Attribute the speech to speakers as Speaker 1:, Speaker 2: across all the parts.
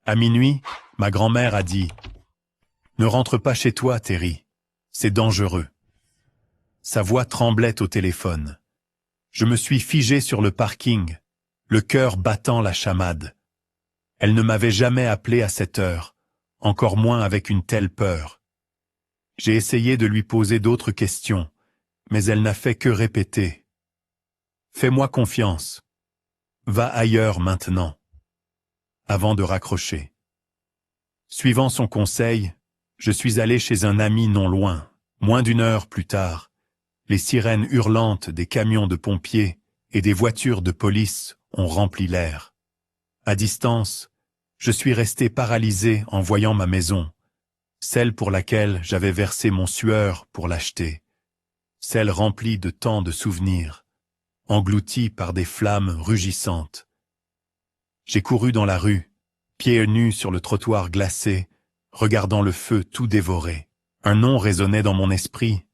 Speaker 1: À minuit, ma grand-mère a dit « Ne rentre pas chez toi, Terry. C'est dangereux. » Sa voix tremblait au téléphone. Je me suis figé sur le parking, le cœur battant la chamade. Elle ne m'avait jamais appelé à cette heure, encore moins avec une telle peur. J'ai essayé de lui poser d'autres questions, mais elle n'a fait que répéter. « Fais-moi confiance. Va ailleurs maintenant. » Avant de raccrocher. Suivant son conseil, je suis allé chez un ami non loin. Moins d'une heure plus tard, les sirènes hurlantes des camions de pompiers et des voitures de police ont rempli l'air. À distance, je suis resté paralysé en voyant ma maison, celle pour laquelle j'avais versé mon sueur pour l'acheter, celle remplie de tant de souvenirs, engloutie par des flammes rugissantes. J'ai couru dans la rue, pieds nus sur le trottoir glacé, regardant le feu tout dévorer. Un nom résonnait dans mon esprit.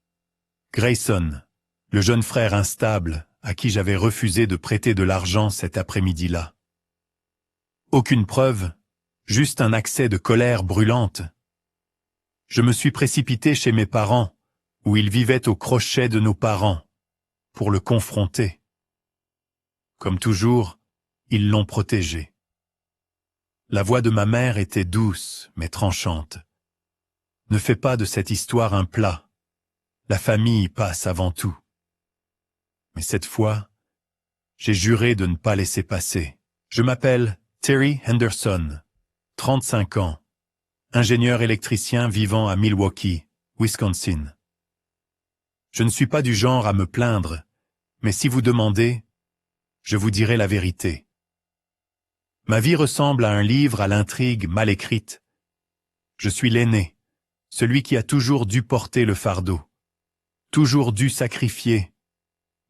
Speaker 1: Grayson, le jeune frère instable à qui j'avais refusé de prêter de l'argent cet après-midi-là. Aucune preuve, juste un accès de colère brûlante. Je me suis précipité chez mes parents, où ils vivaient au crochet de nos parents, pour le confronter. Comme toujours, ils l'ont protégé. La voix de ma mère était douce, mais tranchante. Ne fais pas de cette histoire un plat. La famille passe avant tout. Mais cette fois, j'ai juré de ne pas laisser passer. Je m'appelle Terry Henderson, 35 ans, ingénieur électricien vivant à Milwaukee, Wisconsin. Je ne suis pas du genre à me plaindre, mais si vous demandez, je vous dirai la vérité. Ma vie ressemble à un livre à l'intrigue mal écrite. Je suis l'aîné, celui qui a toujours dû porter le fardeau, toujours dû sacrifier,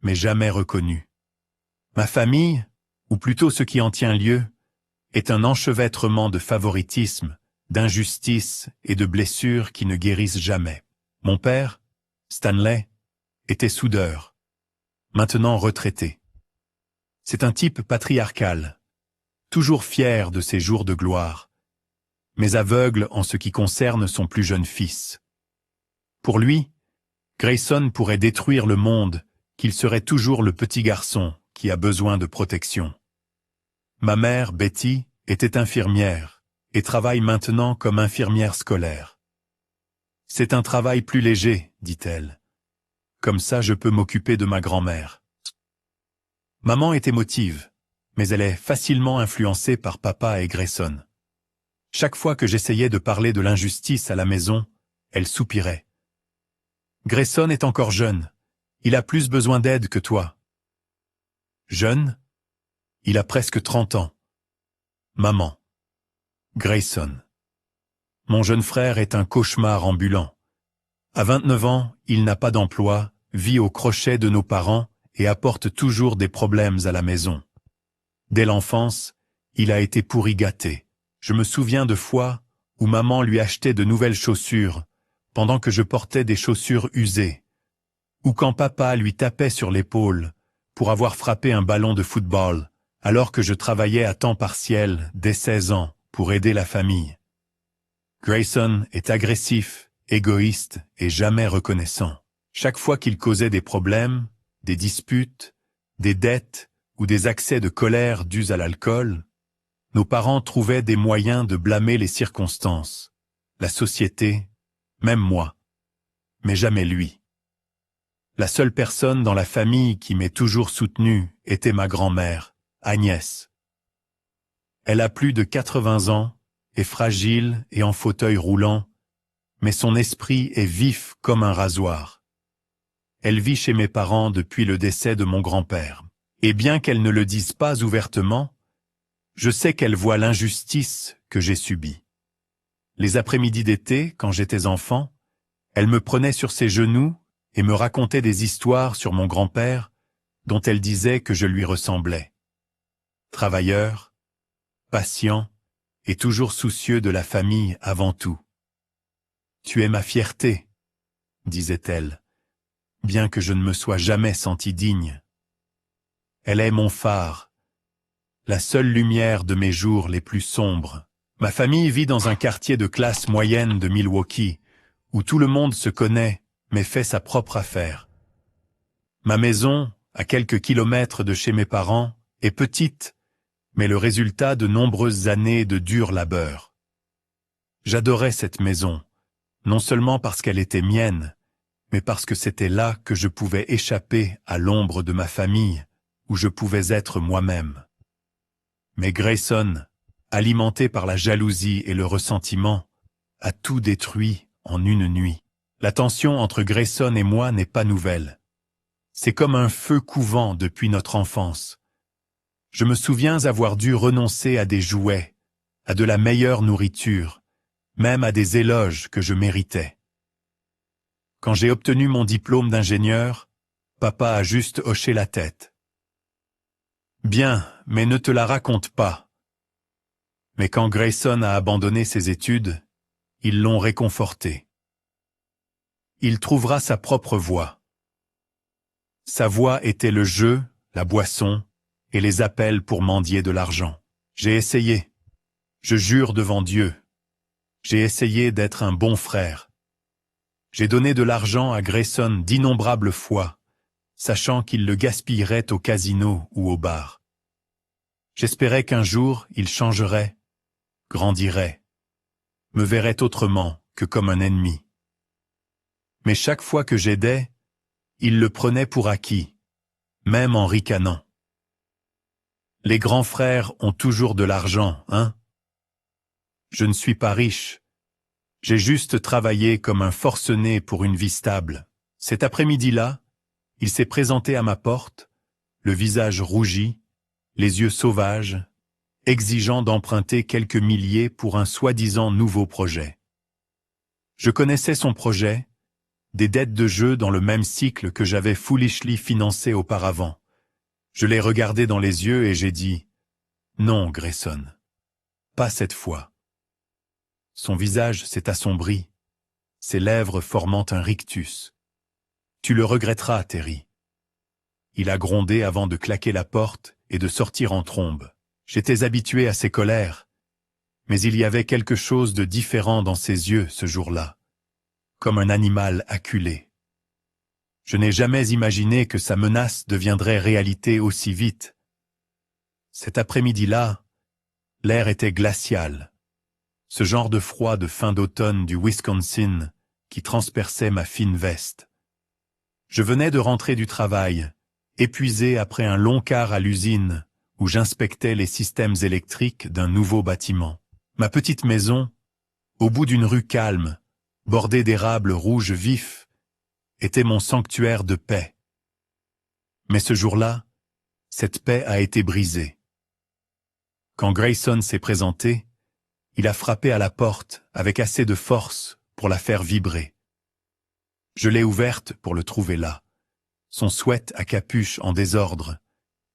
Speaker 1: mais jamais reconnu. Ma famille, ou plutôt ce qui en tient lieu, est un enchevêtrement de favoritisme, d'injustice et de blessures qui ne guérissent jamais. Mon père, Stanley, était soudeur, maintenant retraité. C'est un type patriarcal, toujours fier de ses jours de gloire, mais aveugle en ce qui concerne son plus jeune fils. Pour lui, Grayson pourrait détruire le monde, qu'il serait toujours le petit garçon qui a besoin de protection. Ma mère, Betty, était infirmière et travaille maintenant comme infirmière scolaire. C'est un travail plus léger, dit-elle. Comme ça, je peux m'occuper de ma grand-mère. Maman est émotive, mais elle est facilement influencée par papa et Grayson. Chaque fois que j'essayais de parler de l'injustice à la maison, elle soupirait. Grayson est encore jeune. Il a plus besoin d'aide que toi. Jeune? Il a presque 30 ans. Maman. Grayson. Mon jeune frère est un cauchemar ambulant. À 29 ans, il n'a pas d'emploi, vit au crochet de nos parents et apporte toujours des problèmes à la maison. Dès l'enfance, il a été pourri gâté. Je me souviens de fois où maman lui achetait de nouvelles chaussures, pendant que je portais des chaussures usées, ou quand papa lui tapait sur l'épaule pour avoir frappé un ballon de football, alors que je travaillais à temps partiel dès 16 ans pour aider la famille. Grayson est agressif, égoïste et jamais reconnaissant. Chaque fois qu'il causait des problèmes, des disputes, des dettes ou des accès de colère dus à l'alcool, nos parents trouvaient des moyens de blâmer les circonstances, la société, même moi, mais jamais lui. La seule personne dans la famille qui m'ait toujours soutenu était ma grand-mère, Agnès. Elle a plus de 80 ans, est fragile et en fauteuil roulant, mais son esprit est vif comme un rasoir. Elle vit chez mes parents depuis le décès de mon grand-père. Et bien qu'elle ne le dise pas ouvertement, je sais qu'elle voit l'injustice que j'ai subie. Les après-midi d'été, quand j'étais enfant, elle me prenait sur ses genoux et me racontait des histoires sur mon grand-père dont elle disait que je lui ressemblais. Travailleur, patient et toujours soucieux de la famille avant tout. « Tu es ma fierté », disait-elle, bien que je ne me sois jamais senti digne. Elle est mon phare, la seule lumière de mes jours les plus sombres, Ma famille vit dans un quartier de classe moyenne de Milwaukee, où tout le monde se connaît, mais fait sa propre affaire. Ma maison, à quelques kilomètres de chez mes parents, est petite, mais le résultat de nombreuses années de dur labeur. J'adorais cette maison, non seulement parce qu'elle était mienne, mais parce que c'était là que je pouvais échapper à l'ombre de ma famille, où je pouvais être moi-même. Mais Grayson, alimenté par la jalousie et le ressentiment, a tout détruit en une nuit. La tension entre Grayson et moi n'est pas nouvelle. C'est comme un feu couvant depuis notre enfance. Je me souviens avoir dû renoncer à des jouets, à de la meilleure nourriture, même à des éloges que je méritais. Quand j'ai obtenu mon diplôme d'ingénieur, papa a juste hoché la tête. Bien, mais ne te la raconte pas. Mais quand Grayson a abandonné ses études, ils l'ont réconforté. Il trouvera sa propre voie. Sa voie était le jeu, la boisson et les appels pour mendier de l'argent. J'ai essayé. Je jure devant Dieu. J'ai essayé d'être un bon frère. J'ai donné de l'argent à Grayson d'innombrables fois, sachant qu'il le gaspillerait au casino ou au bar. J'espérais qu'un jour il changerait, grandirait, me verrait autrement que comme un ennemi. Mais chaque fois que j'aidais, il le prenait pour acquis, même en ricanant. Les grands frères ont toujours de l'argent, hein? Je ne suis pas riche. J'ai juste travaillé comme un forcené pour une vie stable. Cet après-midi-là, il s'est présenté à ma porte, le visage rougi, les yeux sauvages, exigeant d'emprunter quelques milliers pour un soi-disant nouveau projet. Je connaissais son projet, des dettes de jeu dans le même cycle que j'avais foolishly financé auparavant. Je l'ai regardé dans les yeux et j'ai dit « Non, Grayson, pas cette fois ». Son visage s'est assombri, ses lèvres formant un rictus. « Tu le regretteras, Terry. » Il a grondé avant de claquer la porte et de sortir en trombe. J'étais habitué à ses colères, mais il y avait quelque chose de différent dans ses yeux ce jour-là, comme un animal acculé. Je n'ai jamais imaginé que sa menace deviendrait réalité aussi vite. Cet après-midi-là, l'air était glacial. Ce genre de froid de fin d'automne du Wisconsin qui transperçait ma fine veste. Je venais de rentrer du travail, épuisé après un long quart à l'usine où j'inspectais les systèmes électriques d'un nouveau bâtiment. Ma petite maison, au bout d'une rue calme, bordée d'érables rouges vifs, était mon sanctuaire de paix. Mais ce jour-là, cette paix a été brisée. Quand Grayson s'est présenté, il a frappé à la porte avec assez de force pour la faire vibrer. Je l'ai ouverte pour le trouver là, son sweat à capuche en désordre,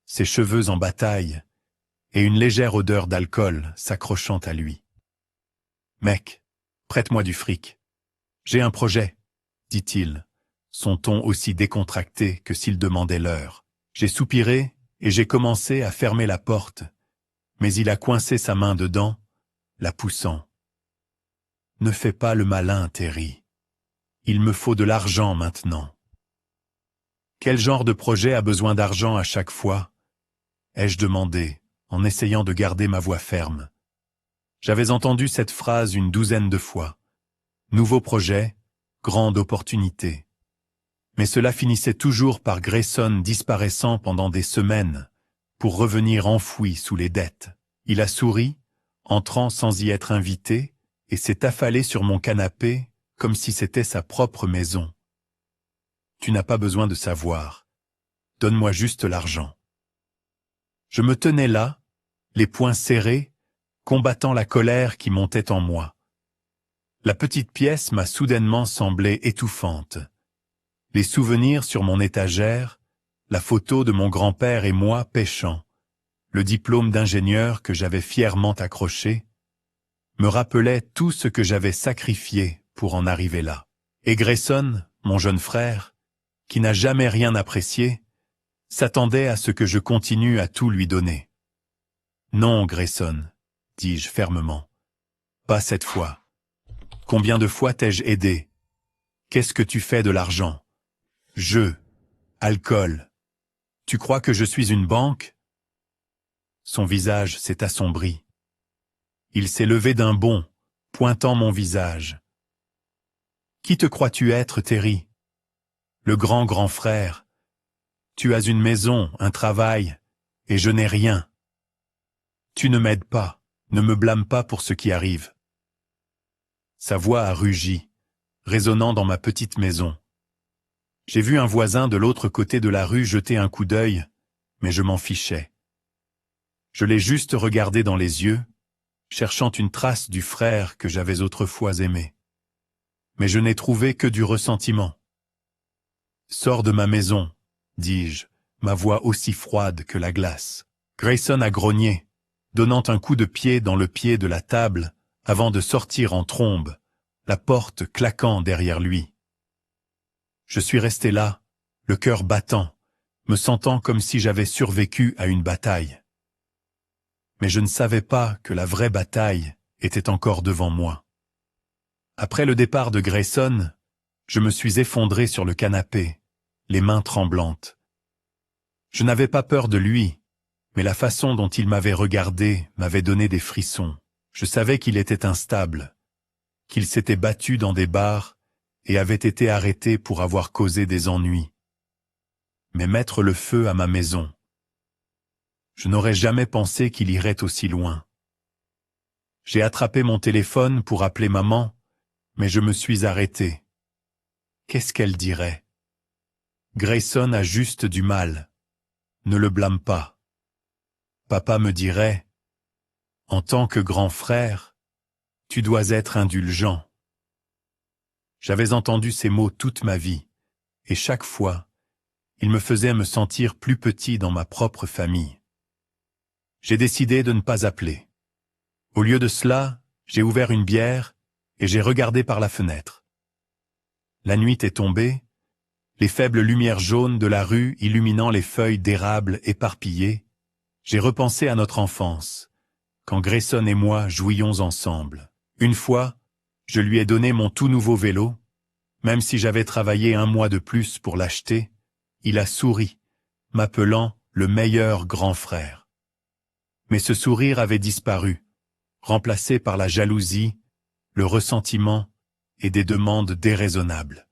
Speaker 1: ses cheveux en bataille et une légère odeur d'alcool s'accrochant à lui. « Mec, prête-moi du fric. J'ai un projet, » dit-il, son ton aussi décontracté que s'il demandait l'heure. J'ai soupiré et j'ai commencé à fermer la porte, mais il a coincé sa main dedans, la poussant. « Ne fais pas le malin, Terry. Il me faut de l'argent maintenant. » « Quel genre de projet a besoin d'argent à chaque fois ?» ai-je demandé, en essayant de garder ma voix ferme. J'avais entendu cette phrase une douzaine de fois. Nouveau projet, grande opportunité. Mais cela finissait toujours par Grayson disparaissant pendant des semaines, pour revenir enfoui sous les dettes. Il a souri, entrant sans y être invité, et s'est affalé sur mon canapé, comme si c'était sa propre maison. « Tu n'as pas besoin de savoir. Donne-moi juste l'argent. » Je me tenais là, les poings serrés, combattant la colère qui montait en moi. La petite pièce m'a soudainement semblé étouffante. Les souvenirs sur mon étagère, la photo de mon grand-père et moi pêchant, le diplôme d'ingénieur que j'avais fièrement accroché, me rappelaient tout ce que j'avais sacrifié pour en arriver là. Et Grayson, mon jeune frère, qui n'a jamais rien apprécié, s'attendait à ce que je continue à tout lui donner. « Non, Grayson, dis-je fermement, Pas cette fois. Combien de fois t'ai-je aidé? Qu'est-ce que tu fais de l'argent? Jeux, alcool. Tu crois que je suis une banque? Son visage s'est assombri. Il s'est levé d'un bond, pointant mon visage. Qui te crois-tu être, Terry? Le grand frère. Tu as une maison, un travail, et je n'ai rien. Tu ne m'aides pas, ne me blâme pas pour ce qui arrive. Sa voix a rugi, résonnant dans ma petite maison. J'ai vu un voisin de l'autre côté de la rue jeter un coup d'œil, mais je m'en fichais. Je l'ai juste regardé dans les yeux, cherchant une trace du frère que j'avais autrefois aimé. Mais je n'ai trouvé que du ressentiment. « Sors de ma maison », dis-je, ma voix aussi froide que la glace. Grayson a grogné, donnant un coup de pied dans le pied de la table avant de sortir en trombe, la porte claquant derrière lui. Je suis resté là, le cœur battant, me sentant comme si j'avais survécu à une bataille. Mais je ne savais pas que la vraie bataille était encore devant moi. Après le départ de Grayson, je me suis effondré sur le canapé, les mains tremblantes. Je n'avais pas peur de lui, mais la façon dont il m'avait regardé m'avait donné des frissons. Je savais qu'il était instable, qu'il s'était battu dans des bars et avait été arrêté pour avoir causé des ennuis. Mais mettre le feu à ma maison, je n'aurais jamais pensé qu'il irait aussi loin. J'ai attrapé mon téléphone pour appeler maman, mais je me suis arrêté. Qu'est-ce qu'elle dirait? Grayson a juste du mal. Ne le blâme pas. Papa me dirait, en tant que grand frère, tu dois être indulgent. J'avais entendu ces mots toute ma vie, et chaque fois, ils me faisaient me sentir plus petit dans ma propre famille. J'ai décidé de ne pas appeler. Au lieu de cela, j'ai ouvert une bière et j'ai regardé par la fenêtre. La nuit est tombée, les faibles lumières jaunes de la rue illuminant les feuilles d'érable éparpillées. J'ai repensé à notre enfance, quand Grayson et moi jouions ensemble. Une fois, je lui ai donné mon tout nouveau vélo. Même si j'avais travaillé 1 mois de plus pour l'acheter, il a souri, m'appelant le meilleur grand frère. Mais ce sourire avait disparu, remplacé par la jalousie, le ressentiment et des demandes déraisonnables.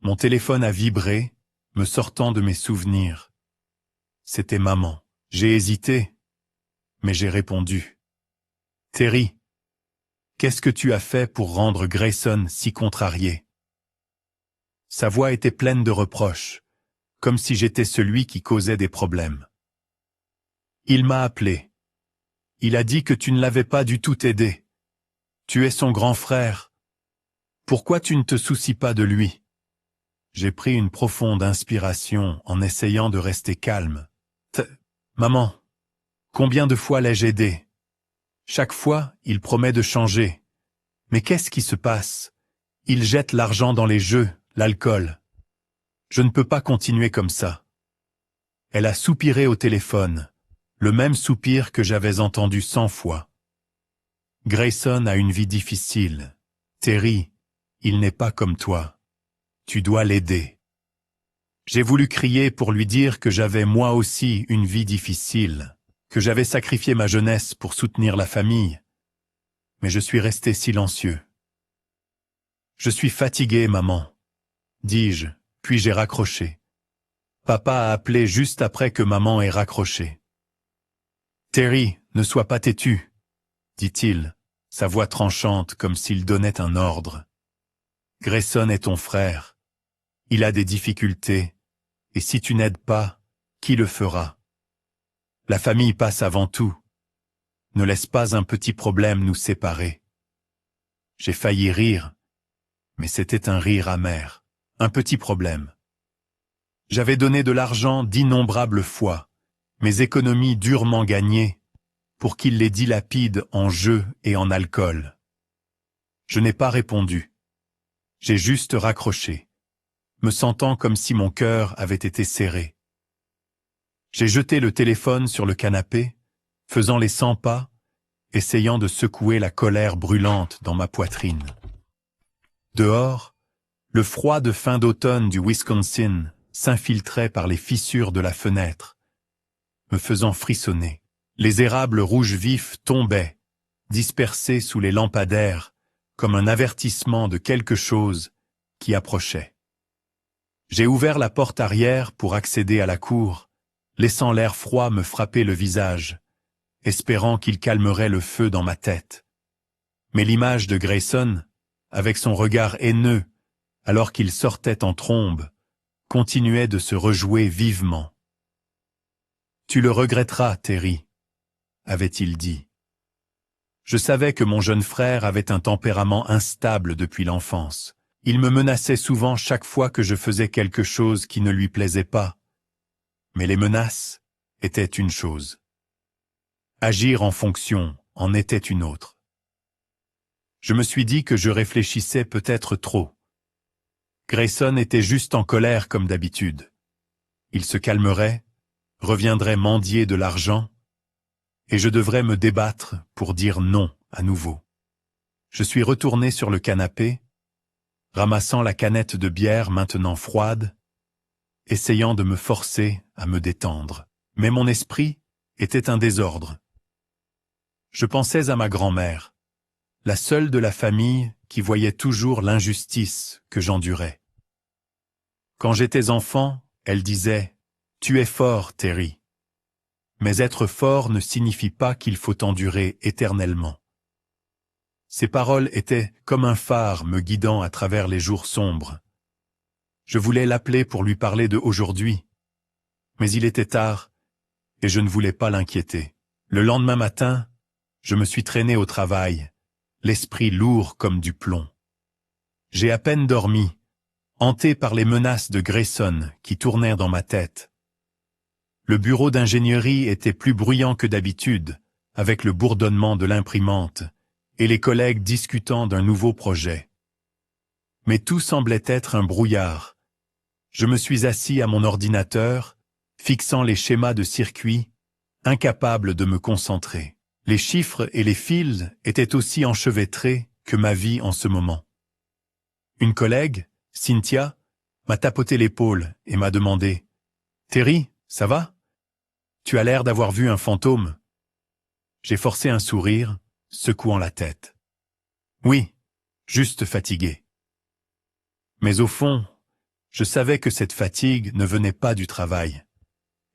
Speaker 1: Mon téléphone a vibré, me sortant de mes souvenirs. C'était maman. J'ai hésité, mais j'ai répondu. « Terry, qu'est-ce que tu as fait pour rendre Grayson si contrarié ?» Sa voix était pleine de reproches, comme si j'étais celui qui causait des problèmes. Il m'a appelé. Il a dit que tu ne l'avais pas du tout aidé. Tu es son grand frère. Pourquoi tu ne te soucies pas de lui? J'ai pris une profonde inspiration en essayant de rester calme. Maman, combien de fois l'ai-je aidé? Chaque fois, il promet de changer. Mais qu'est-ce qui se passe? Il jette l'argent dans les jeux, l'alcool. Je ne peux pas continuer comme ça. Elle a soupiré au téléphone, le même soupir que j'avais entendu 100 fois. Grayson a une vie difficile. Terry, il n'est pas comme toi. Tu dois l'aider. J'ai voulu crier pour lui dire que j'avais moi aussi une vie difficile, que j'avais sacrifié ma jeunesse pour soutenir la famille, mais je suis resté silencieux. Je suis fatigué, maman, dis-je, puis j'ai raccroché. Papa a appelé juste après que maman ait raccroché. Terry, ne sois pas têtu, dit-il, sa voix tranchante comme s'il donnait un ordre. Grayson est ton frère. Il a des difficultés, et si tu n'aides pas, qui le fera? La famille passe avant tout. Ne laisse pas un petit problème nous séparer. J'ai failli rire, mais c'était un rire amer, un petit problème. J'avais donné de l'argent d'innombrables fois, mes économies durement gagnées, pour qu'il les dilapide en jeux et en alcool. Je n'ai pas répondu. J'ai juste raccroché, me sentant comme si mon cœur avait été serré. J'ai jeté le téléphone sur le canapé, faisant les 100 pas, essayant de secouer la colère brûlante dans ma poitrine. Dehors, le froid de fin d'automne du Wisconsin s'infiltrait par les fissures de la fenêtre, me faisant frissonner. Les érables rouges vifs tombaient, dispersés sous les lampadaires, comme un avertissement de quelque chose qui approchait. J'ai ouvert la porte arrière pour accéder à la cour, laissant l'air froid me frapper le visage, espérant qu'il calmerait le feu dans ma tête. Mais l'image de Grayson, avec son regard haineux, alors qu'il sortait en trombe, continuait de se rejouer vivement. « Tu le regretteras, Terry », avait-il dit. Je savais que mon jeune frère avait un tempérament instable depuis l'enfance. Il me menaçait souvent chaque fois que je faisais quelque chose qui ne lui plaisait pas. Mais les menaces étaient une chose. Agir en fonction en était une autre. Je me suis dit que je réfléchissais peut-être trop. Grayson était juste en colère comme d'habitude. Il se calmerait, reviendrait mendier de l'argent, et je devrais me débattre pour dire non à nouveau. Je suis retourné sur le canapé, ramassant la canette de bière maintenant froide, essayant de me forcer à me détendre. Mais mon esprit était un désordre. Je pensais à ma grand-mère, la seule de la famille qui voyait toujours l'injustice que j'endurais. Quand j'étais enfant, elle disait « Tu es fort, Terry ». Mais être fort ne signifie pas qu'il faut endurer éternellement. Ces paroles étaient comme un phare me guidant à travers les jours sombres. Je voulais l'appeler pour lui parler de aujourd'hui, mais il était tard et je ne voulais pas l'inquiéter. Le lendemain matin, je me suis traîné au travail, l'esprit lourd comme du plomb. J'ai à peine dormi, hanté par les menaces de Grayson qui tournèrent dans ma tête. Le bureau d'ingénierie était plus bruyant que d'habitude, avec le bourdonnement de l'imprimante et les collègues discutant d'un nouveau projet. Mais tout semblait être un brouillard. Je me suis assis à mon ordinateur, fixant les schémas de circuit, incapable de me concentrer. Les chiffres et les fils étaient aussi enchevêtrés que ma vie en ce moment. Une collègue, Cynthia, m'a tapoté l'épaule et m'a demandé « Terry, ça va ? Tu as l'air d'avoir vu un fantôme. » J'ai forcé un sourire, secouant la tête. « Oui, juste fatigué. » Mais au fond, je savais que cette fatigue ne venait pas du travail.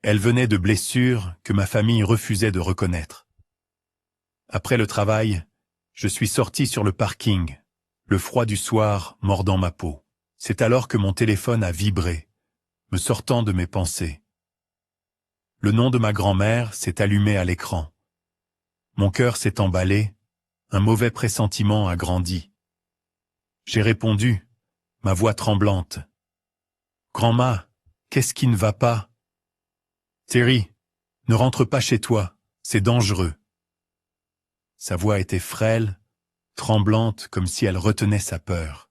Speaker 1: Elle venait de blessures que ma famille refusait de reconnaître. Après le travail, je suis sorti sur le parking, le froid du soir mordant ma peau. C'est alors que mon téléphone a vibré, me sortant de mes pensées. Le nom de ma grand-mère s'est allumé à l'écran. Mon cœur s'est emballé, un mauvais pressentiment a grandi. J'ai répondu, ma voix tremblante. « Grand-ma, qu'est-ce qui ne va pas ? » « Terry, ne rentre pas chez toi, c'est dangereux. » Sa voix était frêle, tremblante comme si elle retenait sa peur.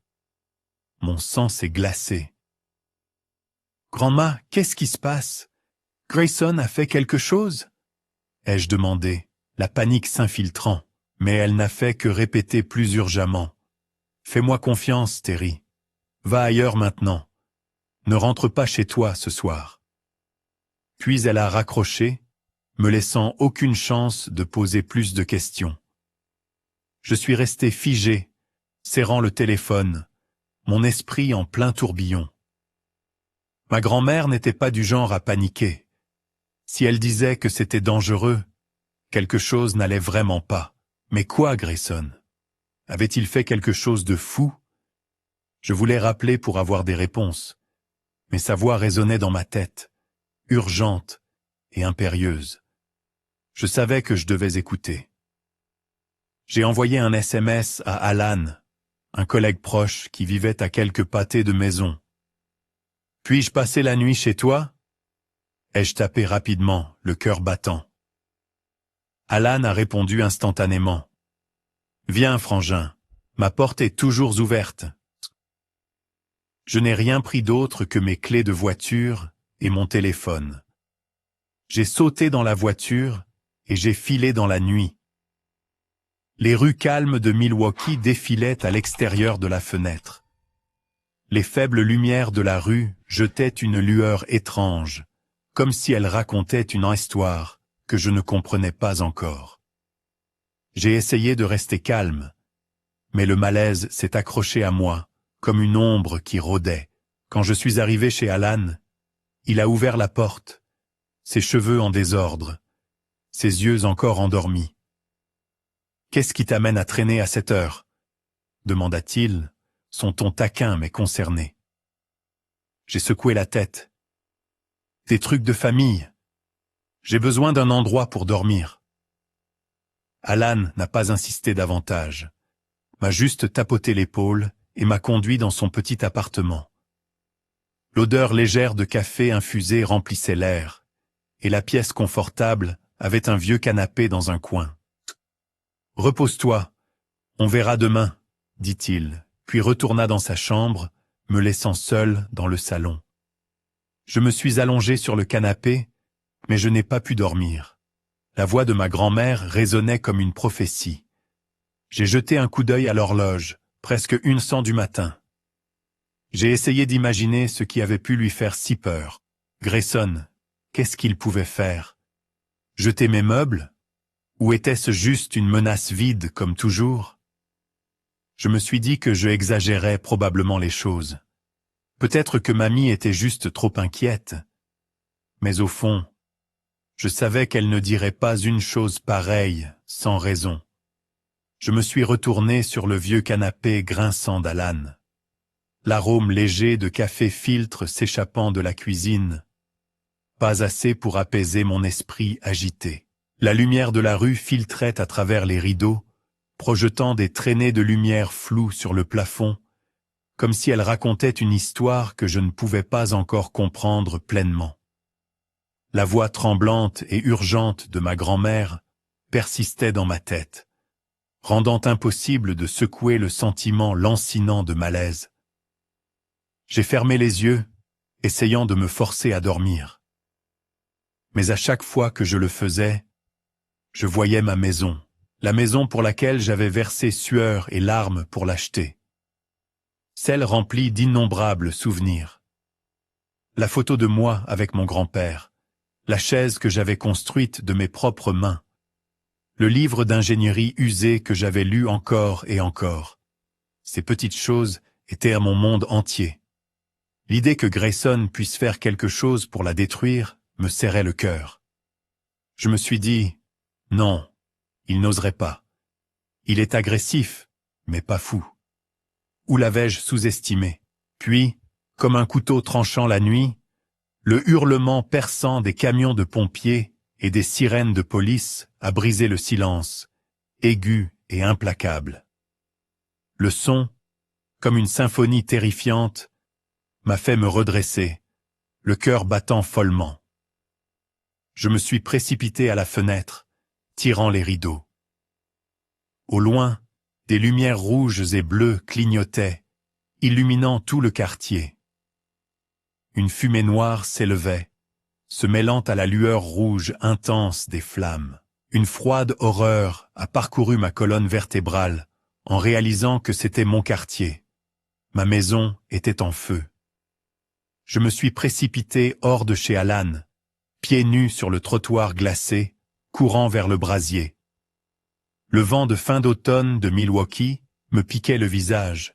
Speaker 1: Mon sang s'est glacé. « Grand-ma, qu'est-ce qui se passe ? Grayson a fait quelque chose ?» ai-je demandé, la panique s'infiltrant, mais elle n'a fait que répéter plus urgemment. « Fais-moi confiance, Terry. Va ailleurs maintenant. Ne rentre pas chez toi ce soir. » Puis elle a raccroché, me laissant aucune chance de poser plus de questions. Je suis resté figé, serrant le téléphone, mon esprit en plein tourbillon. Ma grand-mère n'était pas du genre à paniquer. Si elle disait que c'était dangereux, quelque chose n'allait vraiment pas. Mais quoi, Grayson? Avait-il fait quelque chose de fou? Je voulais rappeler pour avoir des réponses, mais sa voix résonnait dans ma tête, urgente et impérieuse. Je savais que je devais écouter. J'ai envoyé un SMS à Alan, un collègue proche qui vivait à quelques pâtés de maison. « Puis-je passer la nuit chez toi ?» ai-je tapé rapidement, le cœur battant. Alan a répondu instantanément. « Viens, frangin, ma porte est toujours ouverte. » Je n'ai rien pris d'autre que mes clés de voiture et mon téléphone. J'ai sauté dans la voiture et j'ai filé dans la nuit. Les rues calmes de Milwaukee défilaient à l'extérieur de la fenêtre. Les faibles lumières de la rue jetaient une lueur étrange, comme si elles racontaient une histoire que je ne comprenais pas encore. J'ai essayé de rester calme, mais le malaise s'est accroché à moi, comme une ombre qui rôdait. Quand je suis arrivé chez Alan, il a ouvert la porte, ses cheveux en désordre, ses yeux encore endormis. « Qu'est-ce qui t'amène à traîner à cette heure ?» demanda-t-il, son ton taquin mais concerné. J'ai secoué la tête. « Des trucs de famille. J'ai besoin d'un endroit pour dormir. » Alan n'a pas insisté davantage, m'a juste tapoté l'épaule et m'a conduit dans son petit appartement. L'odeur légère de café infusé remplissait l'air, et la pièce confortable avait un vieux canapé dans un coin. « Repose-toi, on verra demain, » dit-il, puis retourna dans sa chambre, me laissant seul dans le salon. Je me suis allongé sur le canapé, mais je n'ai pas pu dormir. La voix de ma grand-mère résonnait comme une prophétie. J'ai jeté un coup d'œil à l'horloge, presque 1h du matin. J'ai essayé d'imaginer ce qui avait pu lui faire si peur. Grayson, qu'est-ce qu'il pouvait faire? Jeter mes meubles? Ou était-ce juste une menace vide comme toujours? Je me suis dit que je exagérais probablement les choses. Peut-être que mamie était juste trop inquiète. Mais au fond, je savais qu'elle ne dirait pas une chose pareille, sans raison. Je me suis retourné sur le vieux canapé grinçant d'Alan. L'arôme léger de café filtre s'échappant de la cuisine. Pas assez pour apaiser mon esprit agité. La lumière de la rue filtrait à travers les rideaux, projetant des traînées de lumière floues sur le plafond, comme si elle racontait une histoire que je ne pouvais pas encore comprendre pleinement. La voix tremblante et urgente de ma grand-mère persistait dans ma tête, rendant impossible de secouer le sentiment lancinant de malaise. J'ai fermé les yeux, essayant de me forcer à dormir. Mais à chaque fois que je le faisais, je voyais ma maison, la maison pour laquelle j'avais versé sueur et larmes pour l'acheter. Celle remplie d'innombrables souvenirs. La photo de moi avec mon grand-père, la chaise que j'avais construite de mes propres mains, le livre d'ingénierie usé que j'avais lu encore et encore. Ces petites choses étaient à mon monde entier. L'idée que Grayson puisse faire quelque chose pour la détruire me serrait le cœur. Je me suis dit, non, il n'oserait pas. Il est agressif, mais pas fou. Où l'avais-je sous-estimé? Puis, comme un couteau tranchant la nuit, le hurlement perçant des camions de pompiers et des sirènes de police a brisé le silence, aigu et implacable. Le son, comme une symphonie terrifiante, m'a fait me redresser, le cœur battant follement. Je me suis précipité à la fenêtre, tirant les rideaux. Au loin, des lumières rouges et bleues clignotaient, illuminant tout le quartier. Une fumée noire s'élevait, se mêlant à la lueur rouge intense des flammes. Une froide horreur a parcouru ma colonne vertébrale en réalisant que c'était mon quartier. Ma maison était en feu. Je me suis précipité hors de chez Alan, pieds nus sur le trottoir glacé, courant vers le brasier. Le vent de fin d'automne de Milwaukee me piquait le visage,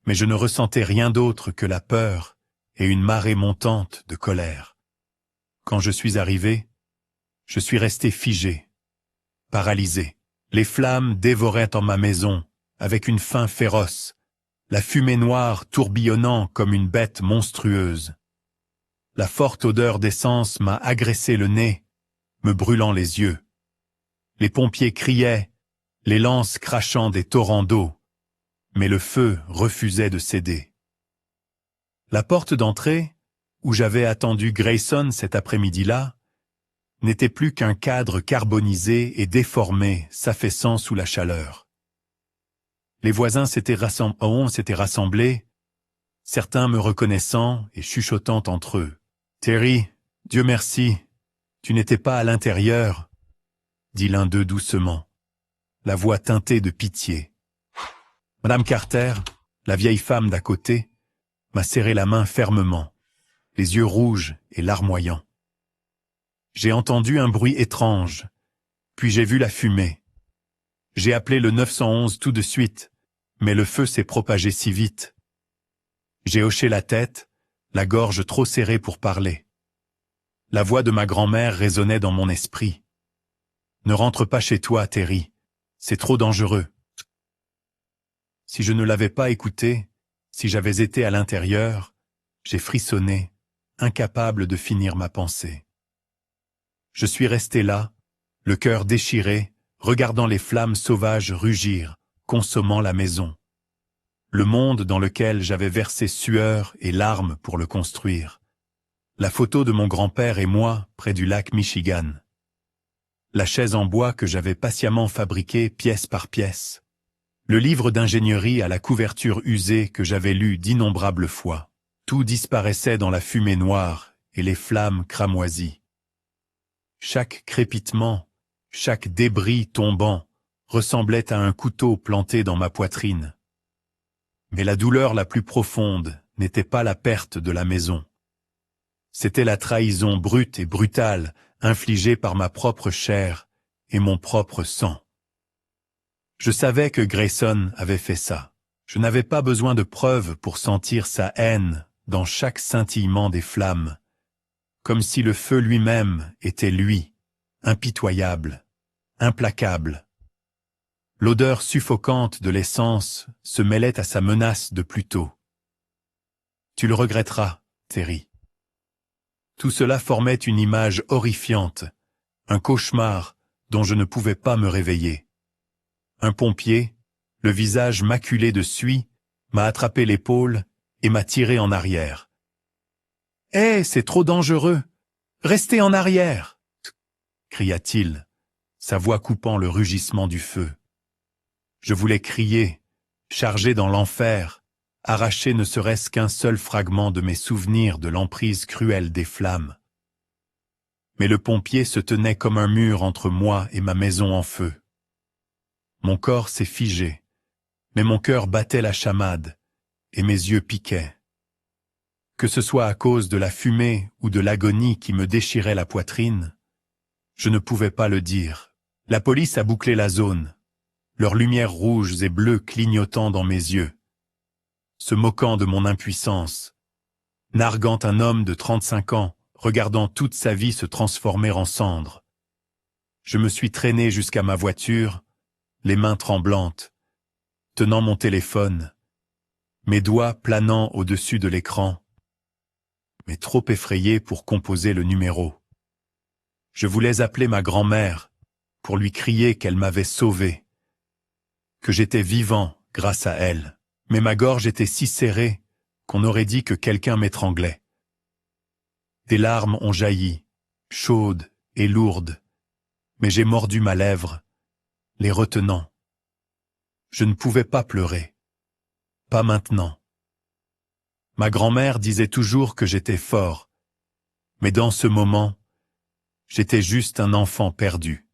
Speaker 1: mais je ne ressentais rien d'autre que la peur et une marée montante de colère. Quand je suis arrivé, je suis resté figé, paralysé. Les flammes dévoraient en ma maison, avec une faim féroce, la fumée noire tourbillonnant comme une bête monstrueuse. La forte odeur d'essence m'a agressé le nez, me brûlant les yeux. Les pompiers criaient, les lances crachant des torrents d'eau, mais le feu refusait de céder. La porte d'entrée, où j'avais attendu Grayson cet après-midi-là, n'était plus qu'un cadre carbonisé et déformé s'affaissant sous la chaleur. Les voisins s'étaient rassemblés, certains me reconnaissant et chuchotant entre eux. « Terry, Dieu merci, tu n'étais pas à l'intérieur », dit l'un d'eux doucement. la voix teintée de pitié. Madame Carter, la vieille femme d'à côté, m'a serré la main fermement, les yeux rouges et larmoyants. J'ai entendu un bruit étrange, puis j'ai vu la fumée. J'ai appelé le 911 tout de suite, mais le feu s'est propagé si vite. J'ai hoché la tête, la gorge trop serrée pour parler. La voix de ma grand-mère résonnait dans mon esprit. « Ne rentre pas chez toi, Terry. C'est trop dangereux. » Si je ne l'avais pas écouté, si j'avais été à l'intérieur, j'ai frissonné, incapable de finir ma pensée. Je suis resté là, le cœur déchiré, regardant les flammes sauvages rugir, consommant la maison. Le monde dans lequel j'avais versé sueur et larmes pour le construire. La photo de mon grand-père et moi près du lac Michigan. La chaise en bois que j'avais patiemment fabriquée pièce par pièce. Le livre d'ingénierie à la couverture usée que j'avais lu d'innombrables fois. Tout disparaissait dans la fumée noire et les flammes cramoisies. Chaque crépitement, chaque débris tombant ressemblait à un couteau planté dans ma poitrine. Mais la douleur la plus profonde n'était pas la perte de la maison. C'était la trahison brute et brutale infligée par ma propre chair et mon propre sang. Je savais que Grayson avait fait ça. Je n'avais pas besoin de preuves pour sentir sa haine dans chaque scintillement des flammes, comme si le feu lui-même était lui, impitoyable, implacable. L'odeur suffocante de l'essence se mêlait à sa menace de plus tôt. Tu le regretteras, Terry. Tout cela formait une image horrifiante, un cauchemar dont je ne pouvais pas me réveiller. Un pompier, le visage maculé de suie, m'a attrapé l'épaule et m'a tiré en arrière. « Hé, c'est trop dangereux! Restez en arrière !» cria-t-il, sa voix coupant le rugissement du feu. Je voulais crier, charger dans l'enfer, arracher ne serait-ce qu'un seul fragment de mes souvenirs de l'emprise cruelle des flammes. Mais le pompier se tenait comme un mur entre moi et ma maison en feu. Mon corps s'est figé, mais mon cœur battait la chamade, et mes yeux piquaient. Que ce soit à cause de la fumée ou de l'agonie qui me déchirait la poitrine, je ne pouvais pas le dire. La police a bouclé la zone, leurs lumières rouges et bleues clignotant dans mes yeux, se moquant de mon impuissance, narguant un homme de 35 ans, regardant toute sa vie se transformer en cendres. Je me suis traîné jusqu'à ma voiture, les mains tremblantes, tenant mon téléphone, mes doigts planant au-dessus de l'écran, mais trop effrayé pour composer le numéro. Je voulais appeler ma grand-mère pour lui crier qu'elle m'avait sauvé, que j'étais vivant grâce à elle, mais ma gorge était si serrée qu'on aurait dit que quelqu'un m'étranglait. Des larmes ont jailli, chaudes et lourdes, mais j'ai mordu ma lèvre, les retenant. Je ne pouvais pas pleurer. Pas maintenant. Ma grand-mère disait toujours que j'étais fort, mais dans ce moment, j'étais juste un enfant perdu,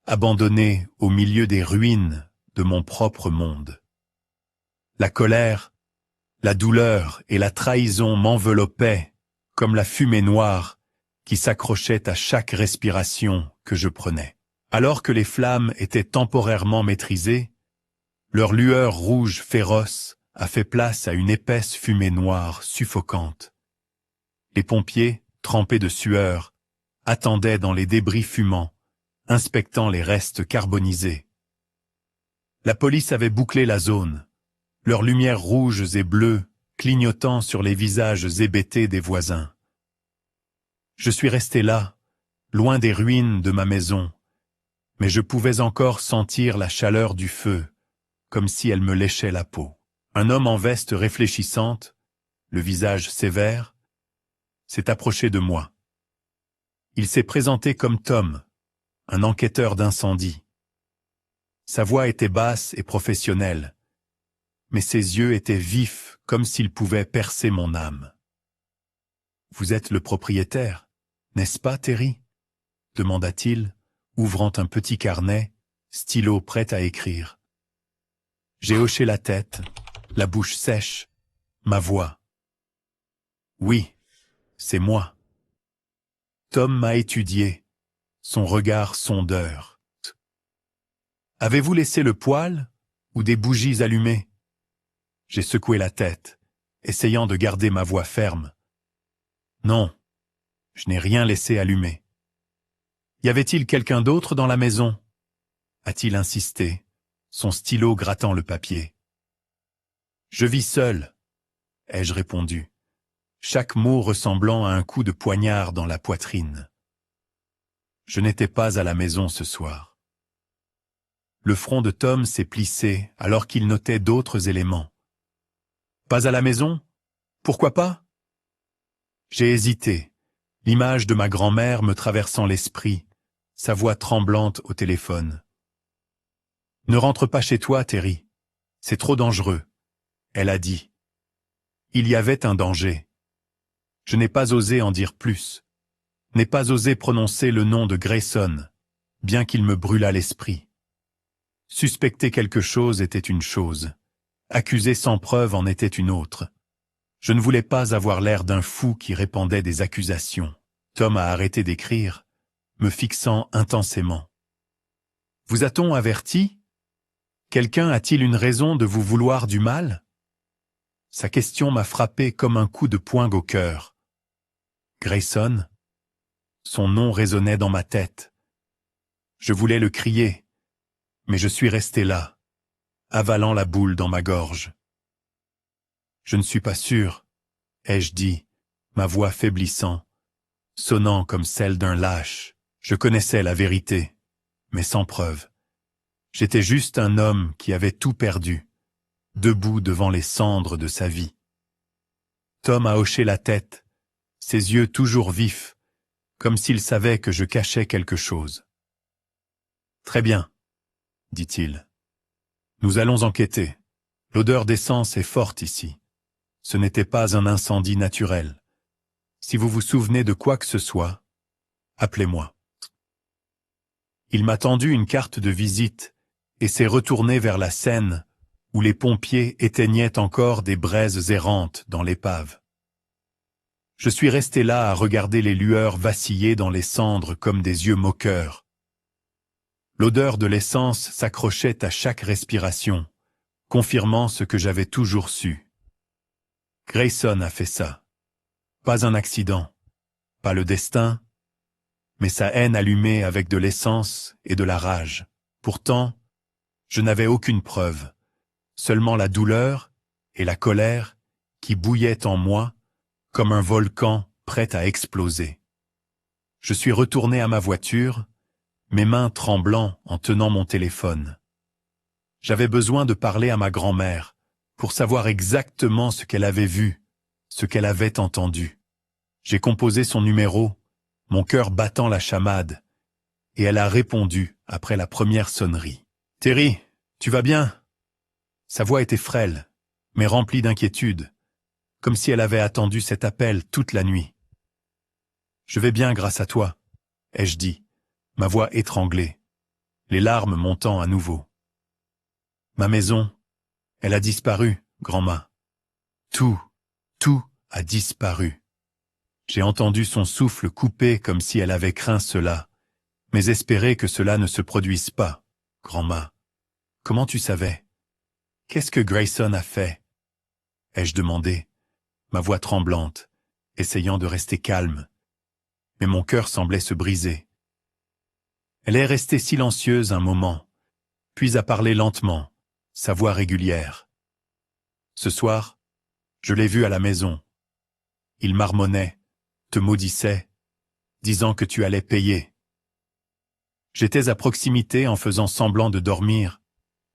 Speaker 1: abandonné au milieu des ruines de mon propre monde. La colère, la douleur et la trahison m'enveloppaient comme la fumée noire qui s'accrochait à chaque respiration que je prenais. Alors que les flammes étaient temporairement maîtrisées, leur lueur rouge féroce a fait place à une épaisse fumée noire suffocante. Les pompiers, trempés de sueur, attendaient dans les débris fumants, inspectant les restes carbonisés. La police avait bouclé la zone, leurs lumières rouges et bleues clignotant sur les visages hébétés des voisins. Je suis resté là, loin des ruines de ma maison, mais je pouvais encore sentir la chaleur du feu, comme si elle me léchait la peau. Un homme en veste réfléchissante, le visage sévère, s'est approché de moi. Il s'est présenté comme Tom, un enquêteur d'incendie. Sa voix était basse et professionnelle, mais ses yeux étaient vifs comme s'ils pouvaient percer mon âme. « Vous êtes le propriétaire, n'est-ce pas, Terry ?» demanda-t-il, ouvrant un petit carnet, stylo prêt à écrire. J'ai hoché la tête, la bouche sèche, ma voix. Oui, c'est moi. Tom m'a étudié, son regard sondeur. Avez-vous laissé le poêle ou des bougies allumées? J'ai secoué la tête, essayant de garder ma voix ferme. Non, je n'ai rien laissé allumer. Y avait-il quelqu'un d'autre dans la maison? A-t-il insisté, son stylo grattant le papier. Je vis seul, ai-je répondu, chaque mot ressemblant à un coup de poignard dans la poitrine. Je n'étais pas à la maison ce soir. Le front de Tom s'est plissé alors qu'il notait d'autres éléments. Pas à la maison? Pourquoi pas? J'ai hésité, l'image de ma grand-mère me traversant l'esprit, sa voix tremblante au téléphone. Ne rentre pas chez toi, Terry. C'est trop dangereux, elle a dit. Il y avait un danger. Je n'ai pas osé en dire plus, n'ai pas osé prononcer le nom de Grayson, bien qu'il me brûlât l'esprit. Suspecter quelque chose était une chose, accuser sans preuve en était une autre. Je ne voulais pas avoir l'air d'un fou qui répandait des accusations. Tom a arrêté d'écrire, me fixant intensément. Vous a-t-on averti? Quelqu'un a-t-il une raison de vous vouloir du mal? Sa question m'a frappé comme un coup de poing au cœur. Grayson? Son nom résonnait dans ma tête. Je voulais le crier, mais je suis resté là, avalant la boule dans ma gorge. Je ne suis pas sûr, ai-je dit, ma voix faiblissant, sonnant comme celle d'un lâche. Je connaissais la vérité, mais sans preuve. J'étais juste un homme qui avait tout perdu, debout devant les cendres de sa vie. Tom a hoché la tête, ses yeux toujours vifs, comme s'il savait que je cachais quelque chose. Très bien, dit-il. Nous allons enquêter. L'odeur d'essence est forte ici. Ce n'était pas un incendie naturel. Si vous vous souvenez de quoi que ce soit, appelez-moi. Il m'a tendu une carte de visite et s'est retourné vers la Seine, où les pompiers éteignaient encore des braises errantes dans l'épave. Je suis resté là à regarder les lueurs vaciller dans les cendres comme des yeux moqueurs. L'odeur de l'essence s'accrochait à chaque respiration, confirmant ce que j'avais toujours su. Grayson a fait ça. Pas un accident, pas le destin, mais sa haine allumée avec de l'essence et de la rage. Pourtant, je n'avais aucune preuve, seulement la douleur et la colère qui bouillaient en moi comme un volcan prêt à exploser. Je suis retourné à ma voiture, mes mains tremblant en tenant mon téléphone. J'avais besoin de parler à ma grand-mère pour savoir exactement ce qu'elle avait vu, ce qu'elle avait entendu. J'ai composé son numéro, mon cœur battant la chamade, et elle a répondu après la première sonnerie. « Terry, tu vas bien ?» Sa voix était frêle, mais remplie d'inquiétude, comme si elle avait attendu cet appel toute la nuit. « Je vais bien grâce à toi, » ai-je dit, ma voix étranglée, les larmes montant à nouveau. « Ma maison, elle a disparu, grand-mâ. Tout a disparu. » J'ai entendu son souffle coupé comme si elle avait craint cela, mais espéré que cela ne se produise pas, grand-mâ. Comment tu savais? Qu'est-ce que Grayson a fait? Ai-je demandé, ma voix tremblante, essayant de rester calme. Mais mon cœur semblait se briser. Elle est restée silencieuse un moment, puis a parlé lentement, sa voix régulière. Ce soir, je l'ai vu à la maison. Il marmonnait, te maudissait, disant que tu allais payer. J'étais à proximité en faisant semblant de dormir,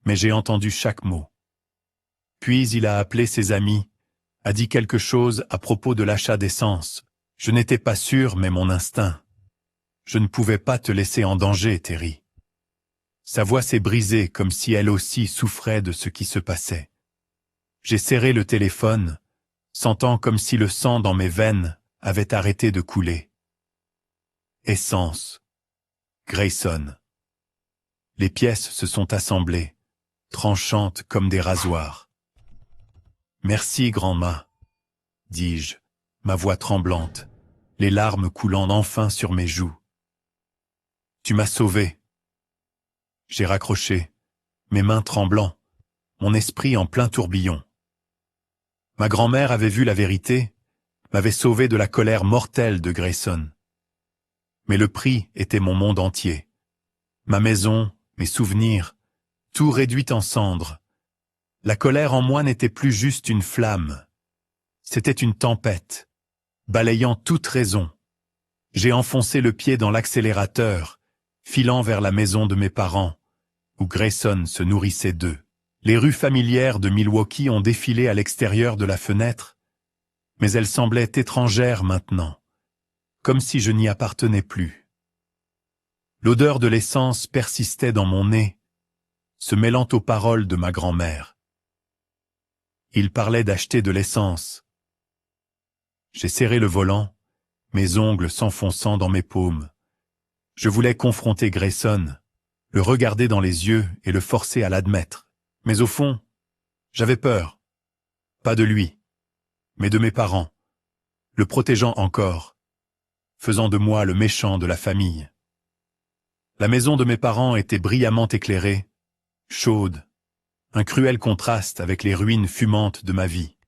Speaker 1: mais j'ai entendu chaque mot. Puis il a appelé ses amis, a dit quelque chose à propos de l'achat d'essence. Je n'étais pas sûr, mais mon instinct. Je ne pouvais pas te laisser en danger, Terry. Sa voix s'est brisée comme si elle aussi souffrait de ce qui se passait. J'ai serré le téléphone, sentant comme si le sang dans mes veines avait arrêté de couler. Essence. Grayson. Les pièces se sont assemblées, tranchantes comme des rasoirs. Merci, grand-mâ, dis-je, ma voix tremblante, les larmes coulant enfin sur mes joues. Tu m'as sauvé. J'ai raccroché, mes mains tremblant, mon esprit en plein tourbillon. Ma grand-mère avait vu la vérité, m'avait sauvé de la colère mortelle de Grayson. Mais le prix était mon monde entier. Ma maison, mes souvenirs, tout réduit en cendres. La colère en moi n'était plus juste une flamme. C'était une tempête, balayant toute raison. J'ai enfoncé le pied dans l'accélérateur, filant vers la maison de mes parents, où Grayson se nourrissait d'eux. Les rues familières de Milwaukee ont défilé à l'extérieur de la fenêtre, mais elles semblaient étrangères maintenant, comme si je n'y appartenais plus. L'odeur de l'essence persistait dans mon nez, se mêlant aux paroles de ma grand-mère. Il parlait d'acheter de l'essence. J'ai serré le volant, mes ongles s'enfonçant dans mes paumes. Je voulais confronter Grayson, le regarder dans les yeux et le forcer à l'admettre. Mais au fond, j'avais peur. Pas de lui, mais de mes parents, le protégeant encore, faisant de moi le méchant de la famille. La maison de mes parents était brillamment éclairée, chaude, un cruel contraste avec les ruines fumantes de ma vie.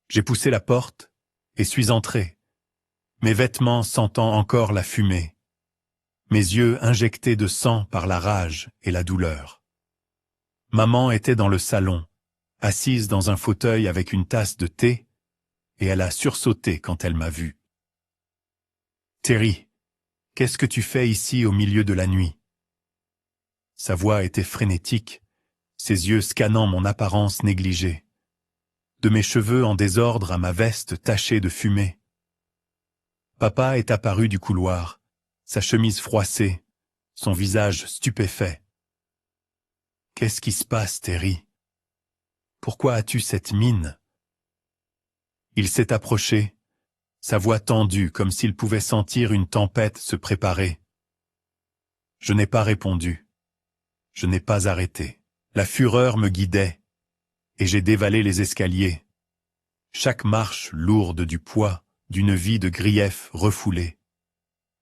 Speaker 1: J'ai poussé la porte et suis entré, mes vêtements sentant encore la fumée, mes yeux injectés de sang par la rage et la douleur. Maman était dans le salon, assise dans un fauteuil avec une tasse de thé, et elle a sursauté quand elle m'a vu. « Terry, qu'est-ce que tu fais ici au milieu de la nuit ?» Sa voix était frénétique, ses yeux scannant mon apparence négligée. De mes cheveux en désordre à ma veste tachée de fumée. Papa est apparu du couloir, sa chemise froissée, son visage stupéfait. « Qu'est-ce qui se passe, Terry? Pourquoi as-tu cette mine ?» Il s'est approché, sa voix tendue comme s'il pouvait sentir une tempête se préparer. Je n'ai pas répondu. Je n'ai pas arrêté. La fureur me guidait, et j'ai dévalé les escaliers. Chaque marche lourde du poids d'une vie de griefs refoulés.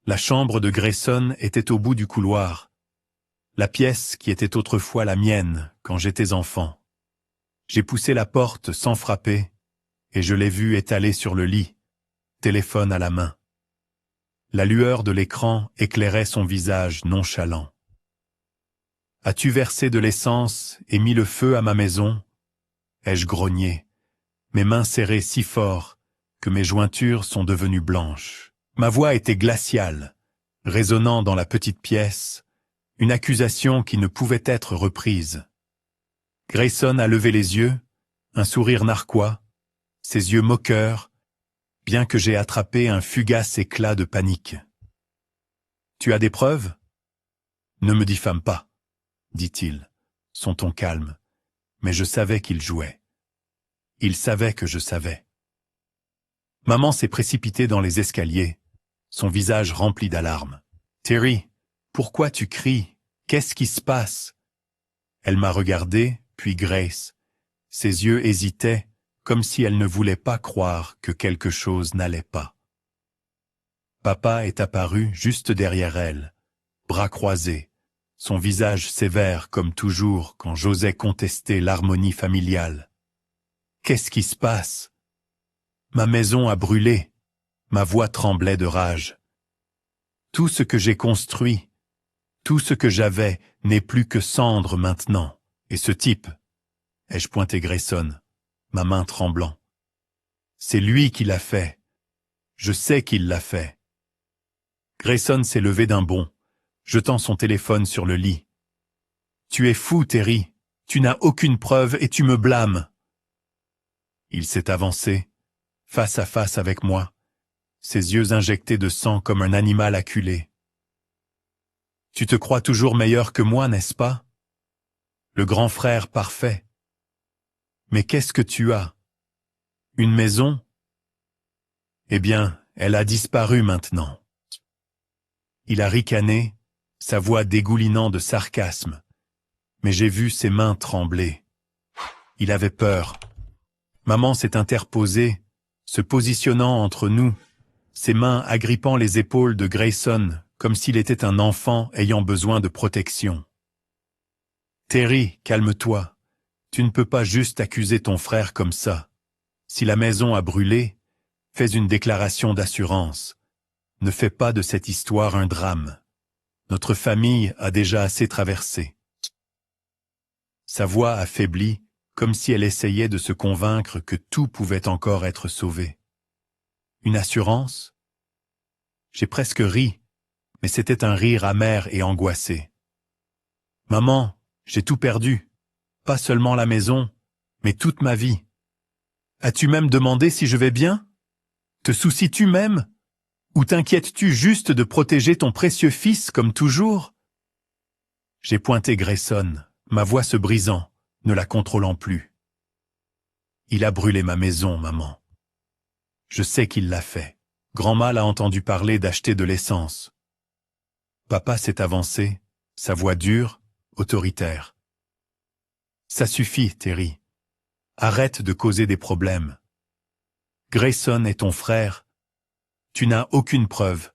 Speaker 1: La chambre de Grayson était au bout du couloir, la pièce qui était autrefois la mienne quand j'étais enfant. J'ai poussé la porte sans frapper, et je l'ai vu étalé sur le lit, téléphone à la main. La lueur de l'écran éclairait son visage nonchalant. « As-tu versé de l'essence et mis le feu à ma maison ?» ai-je grogné, mes mains serrées si fort que mes jointures sont devenues blanches. Ma voix était glaciale, résonnant dans la petite pièce, une accusation qui ne pouvait être reprise. Grayson a levé les yeux, un sourire narquois, ses yeux moqueurs, bien que j'ai attrapé un fugace éclat de panique. « Tu as des preuves ? » ?»« Ne me diffame pas, » dit-il, son ton calme, mais je savais qu'il jouait. Il savait que je savais. Maman s'est précipitée dans les escaliers, son visage rempli d'alarme. « Terry, pourquoi tu cries? Qu'est-ce qui se passe ?» Elle m'a regardé, puis Grace. Ses yeux hésitaient, comme si elle ne voulait pas croire que quelque chose n'allait pas. Papa est apparu juste derrière elle, bras croisés, son visage sévère comme toujours quand j'osais contester l'harmonie familiale. Qu'est-ce qui se passe? Ma maison a brûlé, ma voix tremblait de rage. Tout ce que j'ai construit, tout ce que j'avais n'est plus que cendre maintenant, et ce type, ai-je pointé Grayson, ma main tremblant. C'est lui qui l'a fait. Je sais qu'il l'a fait. Grayson s'est levé d'un bond, jetant son téléphone sur le lit. « Tu es fou, Terry. Tu n'as aucune preuve et tu me blâmes. » Il s'est avancé, face à face avec moi, ses yeux injectés de sang comme un animal acculé. « Tu te crois toujours meilleur que moi, n'est-ce pas? Le grand frère parfait. Mais qu'est-ce que tu as? Une maison? Eh bien, elle a disparu maintenant. » Il a ricané, sa voix dégoulinant de sarcasme. Mais j'ai vu ses mains trembler. Il avait peur. Maman s'est interposée, se positionnant entre nous, ses mains agrippant les épaules de Grayson comme s'il était un enfant ayant besoin de protection. « Terry, calme-toi. Tu ne peux pas juste accuser ton frère comme ça. Si la maison a brûlé, fais une déclaration d'assurance. Ne fais pas de cette histoire un drame. Notre famille a déjà assez traversé. » Sa voix affaiblie, comme si elle essayait de se convaincre que tout pouvait encore être sauvé. Une assurance? J'ai presque ri, mais c'était un rire amer et angoissé. « Maman, j'ai tout perdu. Pas seulement la maison, mais toute ma vie. As-tu même demandé si je vais bien? Te soucies-tu même? Ou t'inquiètes-tu juste de protéger ton précieux fils comme toujours? » J'ai pointé Grayson, ma voix se brisant, ne la contrôlant plus. « Il a brûlé ma maison, maman. Je sais qu'il l'a fait. Grand-mal a entendu parler d'acheter de l'essence. » Papa s'est avancé, sa voix dure, autoritaire. « Ça suffit, Terry. Arrête de causer des problèmes. Grayson est ton frère. Tu n'as aucune preuve,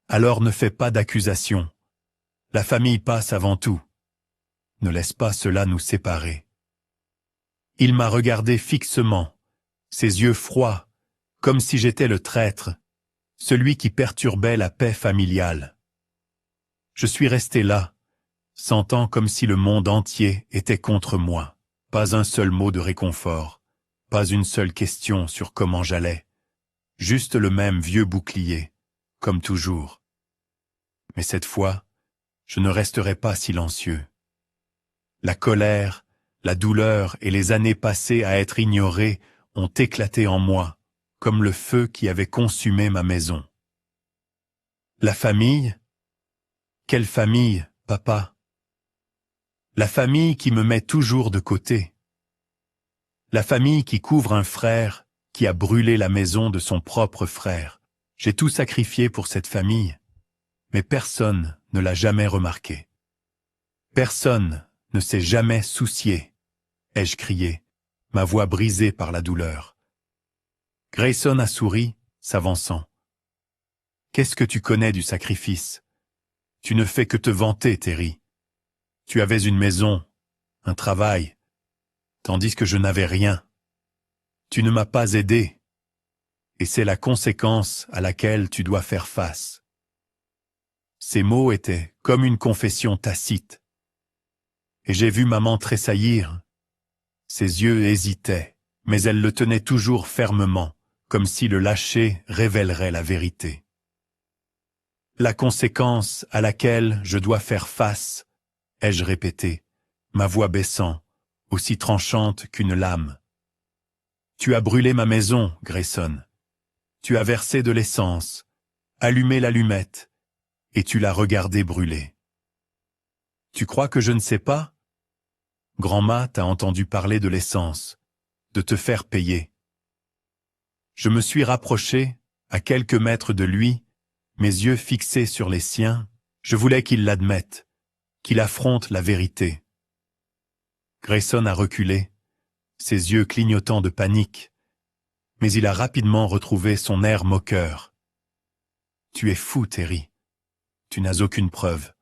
Speaker 1: alors ne fais pas d'accusation. La famille passe avant tout. Ne laisse pas cela nous séparer. » Il m'a regardé fixement, ses yeux froids, comme si j'étais le traître, celui qui perturbait la paix familiale. Je suis resté là, sentant comme si le monde entier était contre moi. Pas un seul mot de réconfort, pas une seule question sur comment j'allais. Juste le même vieux bouclier, comme toujours. Mais cette fois, je ne resterai pas silencieux. La colère, la douleur et les années passées à être ignorées ont éclaté en moi, comme le feu qui avait consumé ma maison. La famille? Quelle famille, papa? La famille qui me met toujours de côté. La famille qui couvre un frère qui a brûlé la maison de son propre frère. J'ai tout sacrifié pour cette famille, mais personne ne l'a jamais remarqué. Personne ne s'est jamais soucié, ai-je crié, ma voix brisée par la douleur. Grayson a souri, s'avançant. « Qu'est-ce que tu connais du sacrifice? Tu ne fais que te vanter, Terry. Tu avais une maison, un travail, tandis que je n'avais rien. Tu ne m'as pas aidé, et c'est la conséquence à laquelle tu dois faire face. » Ces mots étaient comme une confession tacite. Et j'ai vu maman tressaillir. Ses yeux hésitaient, mais elle le tenait toujours fermement, comme si le lâcher révélerait la vérité. La conséquence à laquelle je dois faire face, ai-je répété, ma voix baissant, aussi tranchante qu'une lame. Tu as brûlé ma maison, Grayson. Tu as versé de l'essence, allumé l'allumette, et tu l'as regardé brûler. Tu crois que je ne sais pas? Grand-ma t'a entendu parler de l'essence, de te faire payer. Je me suis rapproché, à quelques mètres de lui, mes yeux fixés sur les siens, je voulais qu'il l'admette, qu'il affronte la vérité. Grayson a reculé, ses yeux clignotants de panique, mais il a rapidement retrouvé son air moqueur. « Tu es fou, Terry. Tu n'as aucune preuve.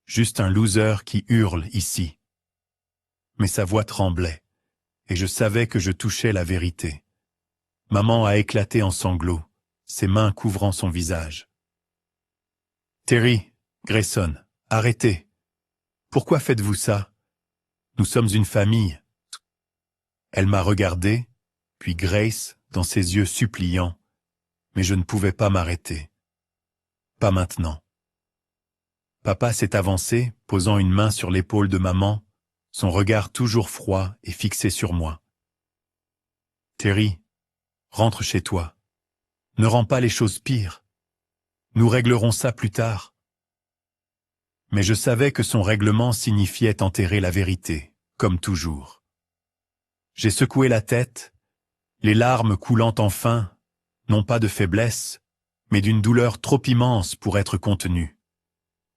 Speaker 1: Juste un loser qui hurle ici. » Mais sa voix tremblait, et je savais que je touchais la vérité. Maman a éclaté en sanglots, ses mains couvrant son visage. « Terry, Grayson, arrêtez. Pourquoi faites-vous ça? Nous sommes une famille. » Elle m'a regardé, puis Grace, dans ses yeux suppliants, mais je ne pouvais pas m'arrêter. Pas maintenant. Papa s'est avancé, posant une main sur l'épaule de maman, son regard toujours froid et fixé sur moi. « Terry, rentre chez toi. Ne rends pas les choses pires. Nous réglerons ça plus tard. » Mais je savais que son règlement signifiait enterrer la vérité, comme toujours. J'ai secoué la tête, les larmes coulant enfin, non pas de faiblesse, mais d'une douleur trop immense pour être contenue.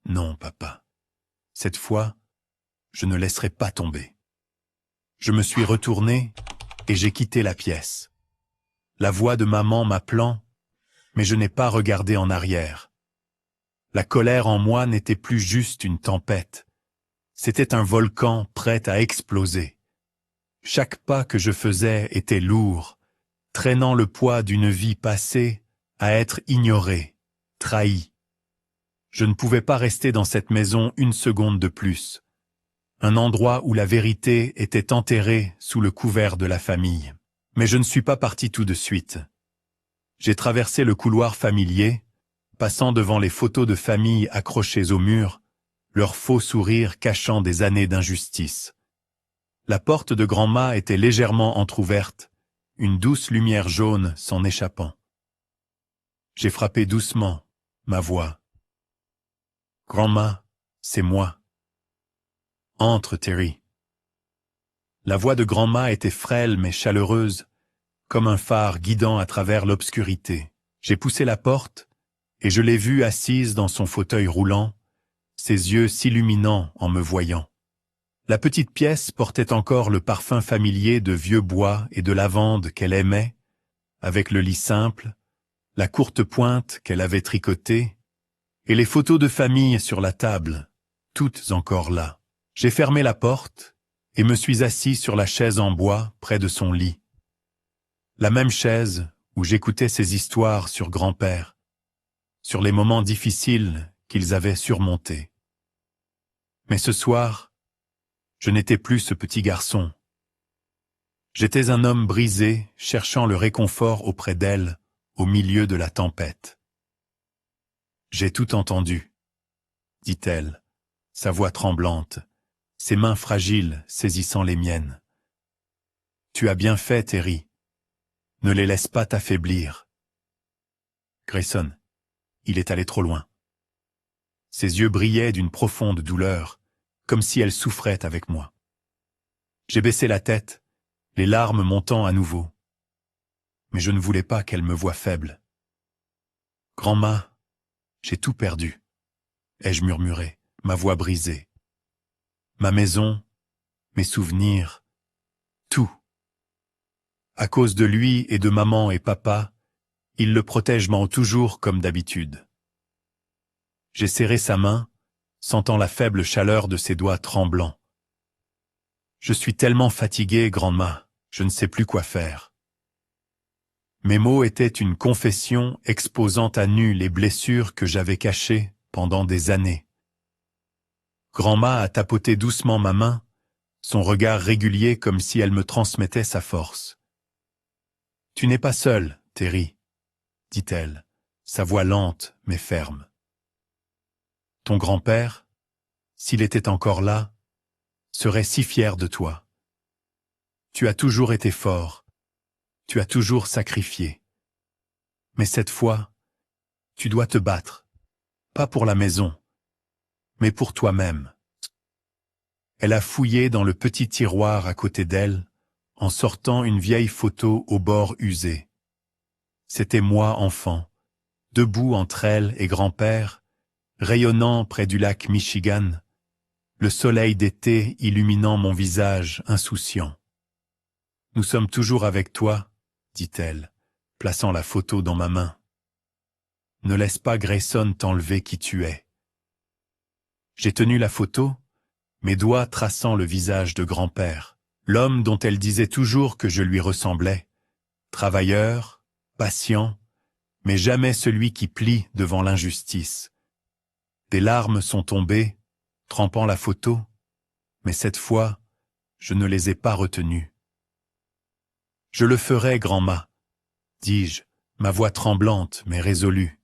Speaker 1: Non, papa. Cette fois, je ne laisserai pas tomber. Je me suis retourné et j'ai quitté la pièce. La voix de maman m'appelant, mais je n'ai pas regardé en arrière. La colère en moi n'était plus juste une tempête. C'était un volcan prêt à exploser. Chaque pas que je faisais était lourd, traînant le poids d'une vie passée à être ignorée, trahie. Je ne pouvais pas rester dans cette maison une seconde de plus. Un endroit où la vérité était enterrée sous le couvert de la famille. Mais je ne suis pas parti tout de suite. J'ai traversé le couloir familier, passant devant les photos de famille accrochées au mur, leurs faux sourires cachant des années d'injustice. La porte de grand-ma était légèrement entr'ouverte, une douce lumière jaune s'en échappant. J'ai frappé doucement, ma voix. « Grand-ma, c'est moi. »« Entre, Terry. » La voix de grand-ma était frêle mais chaleureuse, comme un phare guidant à travers l'obscurité. J'ai poussé la porte, et je l'ai vue assise dans son fauteuil roulant, ses yeux s'illuminant en me voyant. La petite pièce portait encore le parfum familier de vieux bois et de lavande qu'elle aimait, avec le lit simple, la courte pointe qu'elle avait tricotée, et les photos de famille sur la table, toutes encore là. J'ai fermé la porte et me suis assis sur la chaise en bois près de son lit. La même chaise où j'écoutais ses histoires sur grand-père, sur les moments difficiles qu'ils avaient surmontés. Mais ce soir, je n'étais plus ce petit garçon. J'étais un homme brisé, cherchant le réconfort auprès d'elle, au milieu de la tempête. « J'ai tout entendu, » dit-elle, sa voix tremblante, ses mains fragiles saisissant les miennes. « Tu as bien fait, Terry. Ne les laisse pas t'affaiblir. » Grayson, il est allé trop loin. Ses yeux brillaient d'une profonde douleur, comme si elle souffrait avec moi. J'ai baissé la tête, les larmes montant à nouveau. Mais je ne voulais pas qu'elle me voie faible. « Grand-ma, j'ai tout perdu, » ai-je murmuré, ma voix brisée. Ma maison, mes souvenirs, tout. À cause de lui et de maman et papa, il le protège toujours comme d'habitude. J'ai serré sa main, sentant la faible chaleur de ses doigts tremblants. Je suis tellement fatigué, grand-ma, je ne sais plus quoi faire. Mes mots étaient une confession exposant à nu les blessures que j'avais cachées pendant des années. Grand-ma a tapoté doucement ma main, son regard régulier comme si elle me transmettait sa force. « Tu n'es pas seul, Terry, » dit-elle, sa voix lente mais ferme. « Ton grand-père, s'il était encore là, serait si fier de toi. Tu as toujours été fort, tu as toujours sacrifié. Mais cette fois, tu dois te battre, pas pour la maison, mais pour toi-même. » Elle a fouillé dans le petit tiroir à côté d'elle, en sortant une vieille photo au bord usé. C'était moi enfant, debout entre elle et grand-père, rayonnant près du lac Michigan, le soleil d'été illuminant mon visage insouciant. « Nous sommes toujours avec toi, » dit-elle, plaçant la photo dans ma main. « Ne laisse pas Grayson t'enlever qui tu es. » J'ai tenu la photo, mes doigts traçant le visage de grand-père, l'homme dont elle disait toujours que je lui ressemblais, travailleur, patient, mais jamais celui qui plie devant l'injustice. Des larmes sont tombées, trempant la photo, mais cette fois, je ne les ai pas retenues. « Je le ferai, grand-ma, » dis-je, ma voix tremblante mais résolue.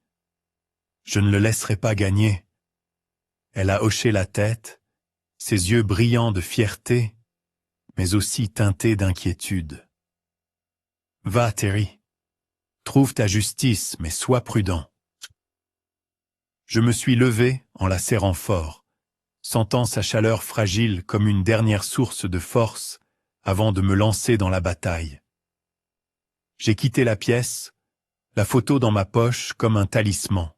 Speaker 1: « Je ne le laisserai pas gagner. » Elle a hoché la tête, ses yeux brillants de fierté, mais aussi teintés d'inquiétude. « Va, Terry. Trouve ta justice, mais sois prudent. » Je me suis levé en la serrant fort, sentant sa chaleur fragile comme une dernière source de force avant de me lancer dans la bataille. J'ai quitté la pièce, la photo dans ma poche comme un talisman.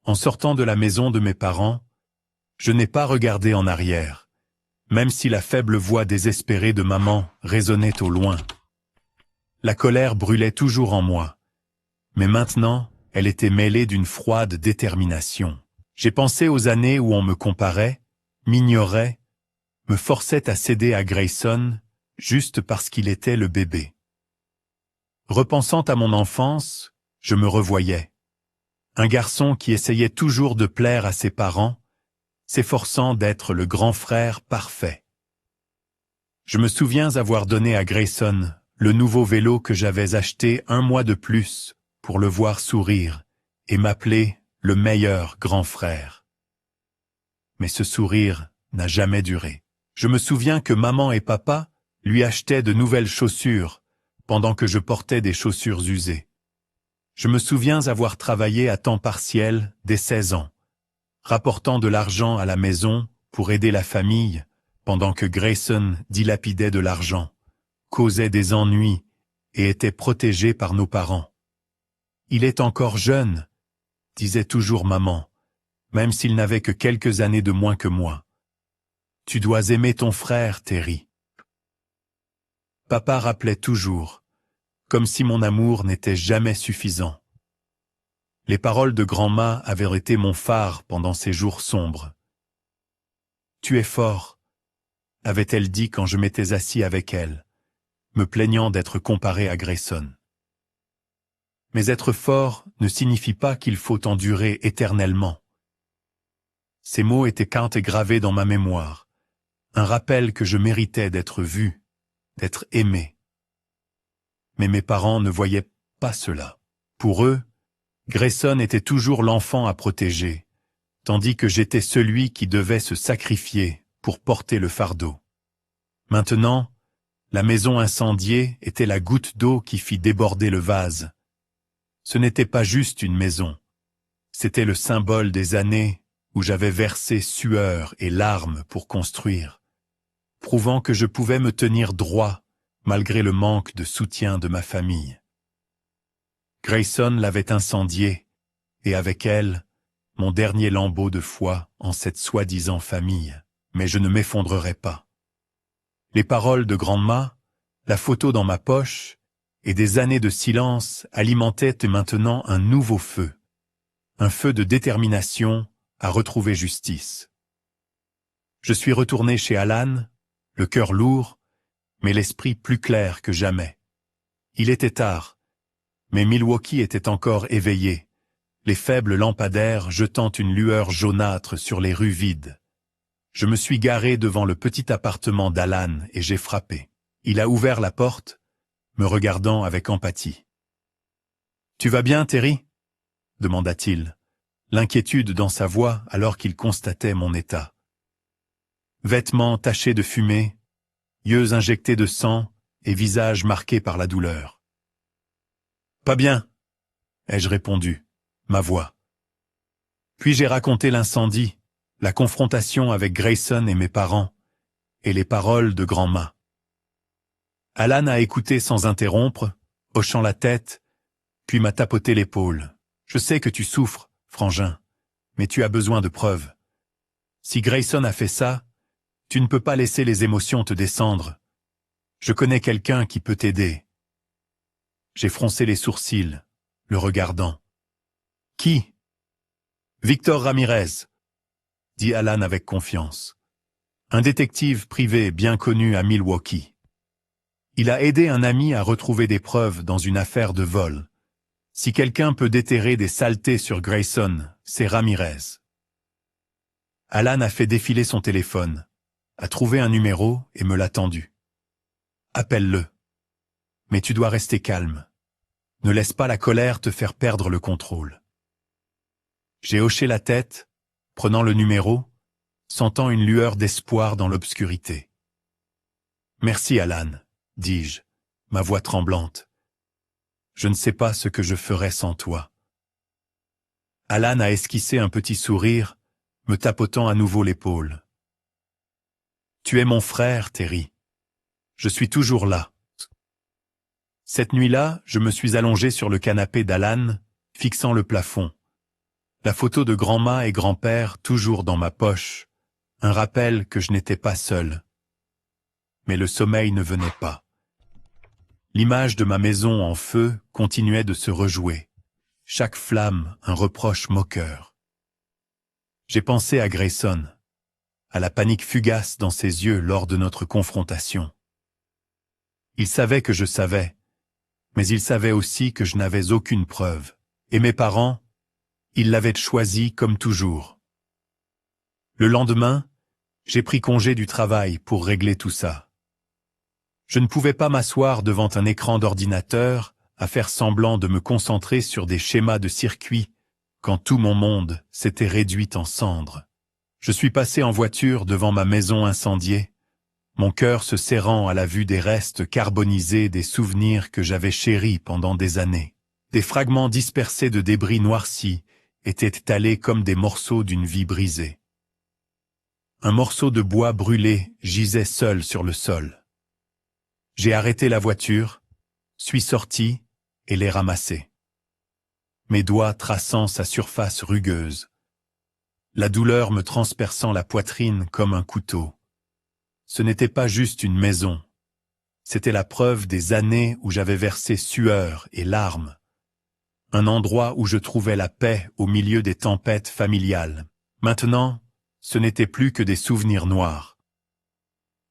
Speaker 1: En sortant de la maison de mes parents, je n'ai pas regardé en arrière, même si la faible voix désespérée de maman résonnait au loin. La colère brûlait toujours en moi, mais maintenant, elle était mêlée d'une froide détermination. J'ai pensé aux années où on me comparait, m'ignorait, me forçait à céder à Grayson, juste parce qu'il était le bébé. Repensant à mon enfance, je me revoyais. Un garçon qui essayait toujours de plaire à ses parents, s'efforçant d'être le grand frère parfait. Je me souviens avoir donné à Grayson le nouveau vélo que j'avais acheté un mois de plus pour le voir sourire et m'appeler le meilleur grand frère. Mais ce sourire n'a jamais duré. Je me souviens que maman et papa lui achetaient de nouvelles chaussures pendant que je portais des chaussures usées. Je me souviens avoir travaillé à temps partiel dès 16 ans, rapportant de l'argent à la maison pour aider la famille, pendant que Grayson dilapidait de l'argent, causait des ennuis et était protégé par nos parents. Il est encore jeune, disait toujours maman, même s'il n'avait que quelques années de moins que moi. Tu dois aimer ton frère, Terry. Papa rappelait toujours, comme si mon amour n'était jamais suffisant. Les paroles de grand-ma avaient été mon phare pendant ces jours sombres. Tu es fort, avait-elle dit quand je m'étais assis avec elle, me plaignant d'être comparé à Grayson. Mais être fort ne signifie pas qu'il faut endurer éternellement. Ces mots étaient gravés dans ma mémoire, un rappel que je méritais d'être vu, d'être aimé. Mais mes parents ne voyaient pas cela. Pour eux, Grayson était toujours l'enfant à protéger, tandis que j'étais celui qui devait se sacrifier pour porter le fardeau. Maintenant, la maison incendiée était la goutte d'eau qui fit déborder le vase. Ce n'était pas juste une maison, c'était le symbole des années où j'avais versé sueur et larmes pour construire, prouvant que je pouvais me tenir droit malgré le manque de soutien de ma famille. Grayson l'avait incendiée, et avec elle, mon dernier lambeau de foi en cette soi-disant famille, mais je ne m'effondrerai pas. Les paroles de grand-ma, la photo dans ma poche, et des années de silence alimentaient maintenant un nouveau feu, un feu de détermination à retrouver justice. Je suis retourné chez Alan, le cœur lourd, mais l'esprit plus clair que jamais. Il était tard, mais Milwaukee était encore éveillé, les faibles lampadaires jetant une lueur jaunâtre sur les rues vides. Je me suis garé devant le petit appartement d'Alan et j'ai frappé. Il a ouvert la porte, me regardant avec empathie. « Tu vas bien, Terry ?» demanda-t-il, l'inquiétude dans sa voix alors qu'il constatait mon état. Vêtements tachés de fumée, yeux injectés de sang et visage marqué par la douleur. « Pas bien, » ai-je répondu, ma voix. Puis j'ai raconté l'incendie, la confrontation avec Grayson et mes parents, et les paroles de grand-ma. Alan a écouté sans interrompre, hochant la tête, puis m'a tapoté l'épaule. « Je sais que tu souffres, frangin, mais tu as besoin de preuves. Si Grayson a fait ça, tu ne peux pas laisser les émotions te descendre. Je connais quelqu'un qui peut t'aider. » J'ai froncé les sourcils, le regardant. « Qui ?»« Victor Ramirez, » dit Alan avec confiance. « Un détective privé bien connu à Milwaukee. Il a aidé un ami à retrouver des preuves dans une affaire de vol. Si quelqu'un peut déterrer des saletés sur Grayson, c'est Ramirez. » Alan a fait défiler son téléphone, a trouvé un numéro et me l'a tendu. « Appelle-le. Mais tu dois rester calme. Ne laisse pas la colère te faire perdre le contrôle. » J'ai hoché la tête, prenant le numéro, sentant une lueur d'espoir dans l'obscurité. « Merci, Alan, » dis-je, ma voix tremblante. « Je ne sais pas ce que je ferais sans toi. » Alan a esquissé un petit sourire, me tapotant à nouveau l'épaule. « Tu es mon frère, Terry. Je suis toujours là. » Cette nuit-là, je me suis allongé sur le canapé d'Alan, fixant le plafond. La photo de grand-ma et grand-père toujours dans ma poche, un rappel que je n'étais pas seul. Mais le sommeil ne venait pas. L'image de ma maison en feu continuait de se rejouer. Chaque flamme, un reproche moqueur. J'ai pensé à Grayson, à la panique fugace dans ses yeux lors de notre confrontation. Il savait que je savais, mais il savait aussi que je n'avais aucune preuve. Et mes parents, ils l'avaient choisi comme toujours. Le lendemain, j'ai pris congé du travail pour régler tout ça. Je ne pouvais pas m'asseoir devant un écran d'ordinateur à faire semblant de me concentrer sur des schémas de circuit quand tout mon monde s'était réduit en cendres. Je suis passé en voiture devant ma maison incendiée, mon cœur se serrant à la vue des restes carbonisés des souvenirs que j'avais chéris pendant des années. Des fragments dispersés de débris noircis étaient étalés comme des morceaux d'une vie brisée. Un morceau de bois brûlé gisait seul sur le sol. J'ai arrêté la voiture, suis sorti et l'ai ramassé. Mes doigts traçant sa surface rugueuse. La douleur me transperçant la poitrine comme un couteau. Ce n'était pas juste une maison. C'était la preuve des années où j'avais versé sueur et larmes. Un endroit où je trouvais la paix au milieu des tempêtes familiales. Maintenant, ce n'était plus que des souvenirs noirs.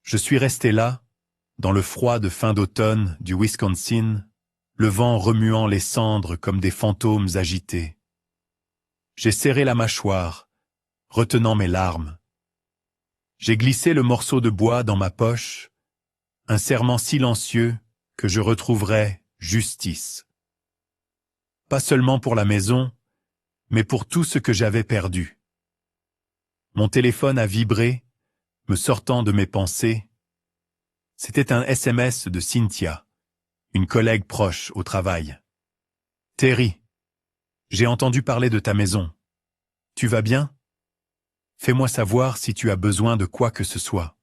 Speaker 1: Je suis resté là, dans le froid de fin d'automne du Wisconsin, le vent remuant les cendres comme des fantômes agités. J'ai serré la mâchoire, retenant mes larmes. J'ai glissé le morceau de bois dans ma poche, un serment silencieux que je retrouverai justice. Pas seulement pour la maison, mais pour tout ce que j'avais perdu. Mon téléphone a vibré, me sortant de mes pensées. C'était un SMS de Cynthia, une collègue proche au travail. « Terry, j'ai entendu parler de ta maison. Tu vas bien ? Fais-moi savoir si tu as besoin de quoi que ce soit. »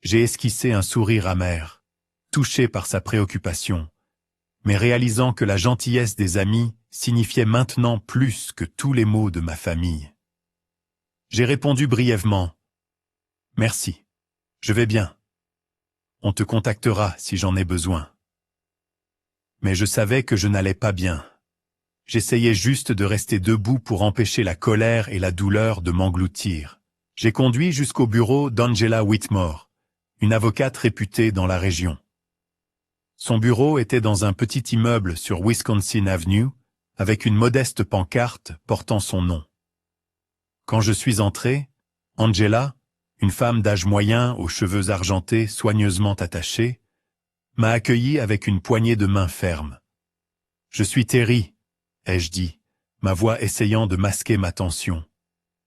Speaker 1: J'ai esquissé un sourire amer, touché par sa préoccupation, mais réalisant que la gentillesse des amis signifiait maintenant plus que tous les mots de ma famille. J'ai répondu brièvement « Merci, je vais bien. On te contactera si j'en ai besoin. » Mais je savais que je n'allais pas bien. J'essayais juste de rester debout pour empêcher la colère et la douleur de m'engloutir. J'ai conduit jusqu'au bureau d'Angela Whitmore, une avocate réputée dans la région. Son bureau était dans un petit immeuble sur Wisconsin Avenue, avec une modeste pancarte portant son nom. Quand je suis entré, Angela, une femme d'âge moyen aux cheveux argentés soigneusement attachés, m'a accueilli avec une poignée de main ferme. « Je suis Terry », ai-je dit, ma voix essayant de masquer ma tension.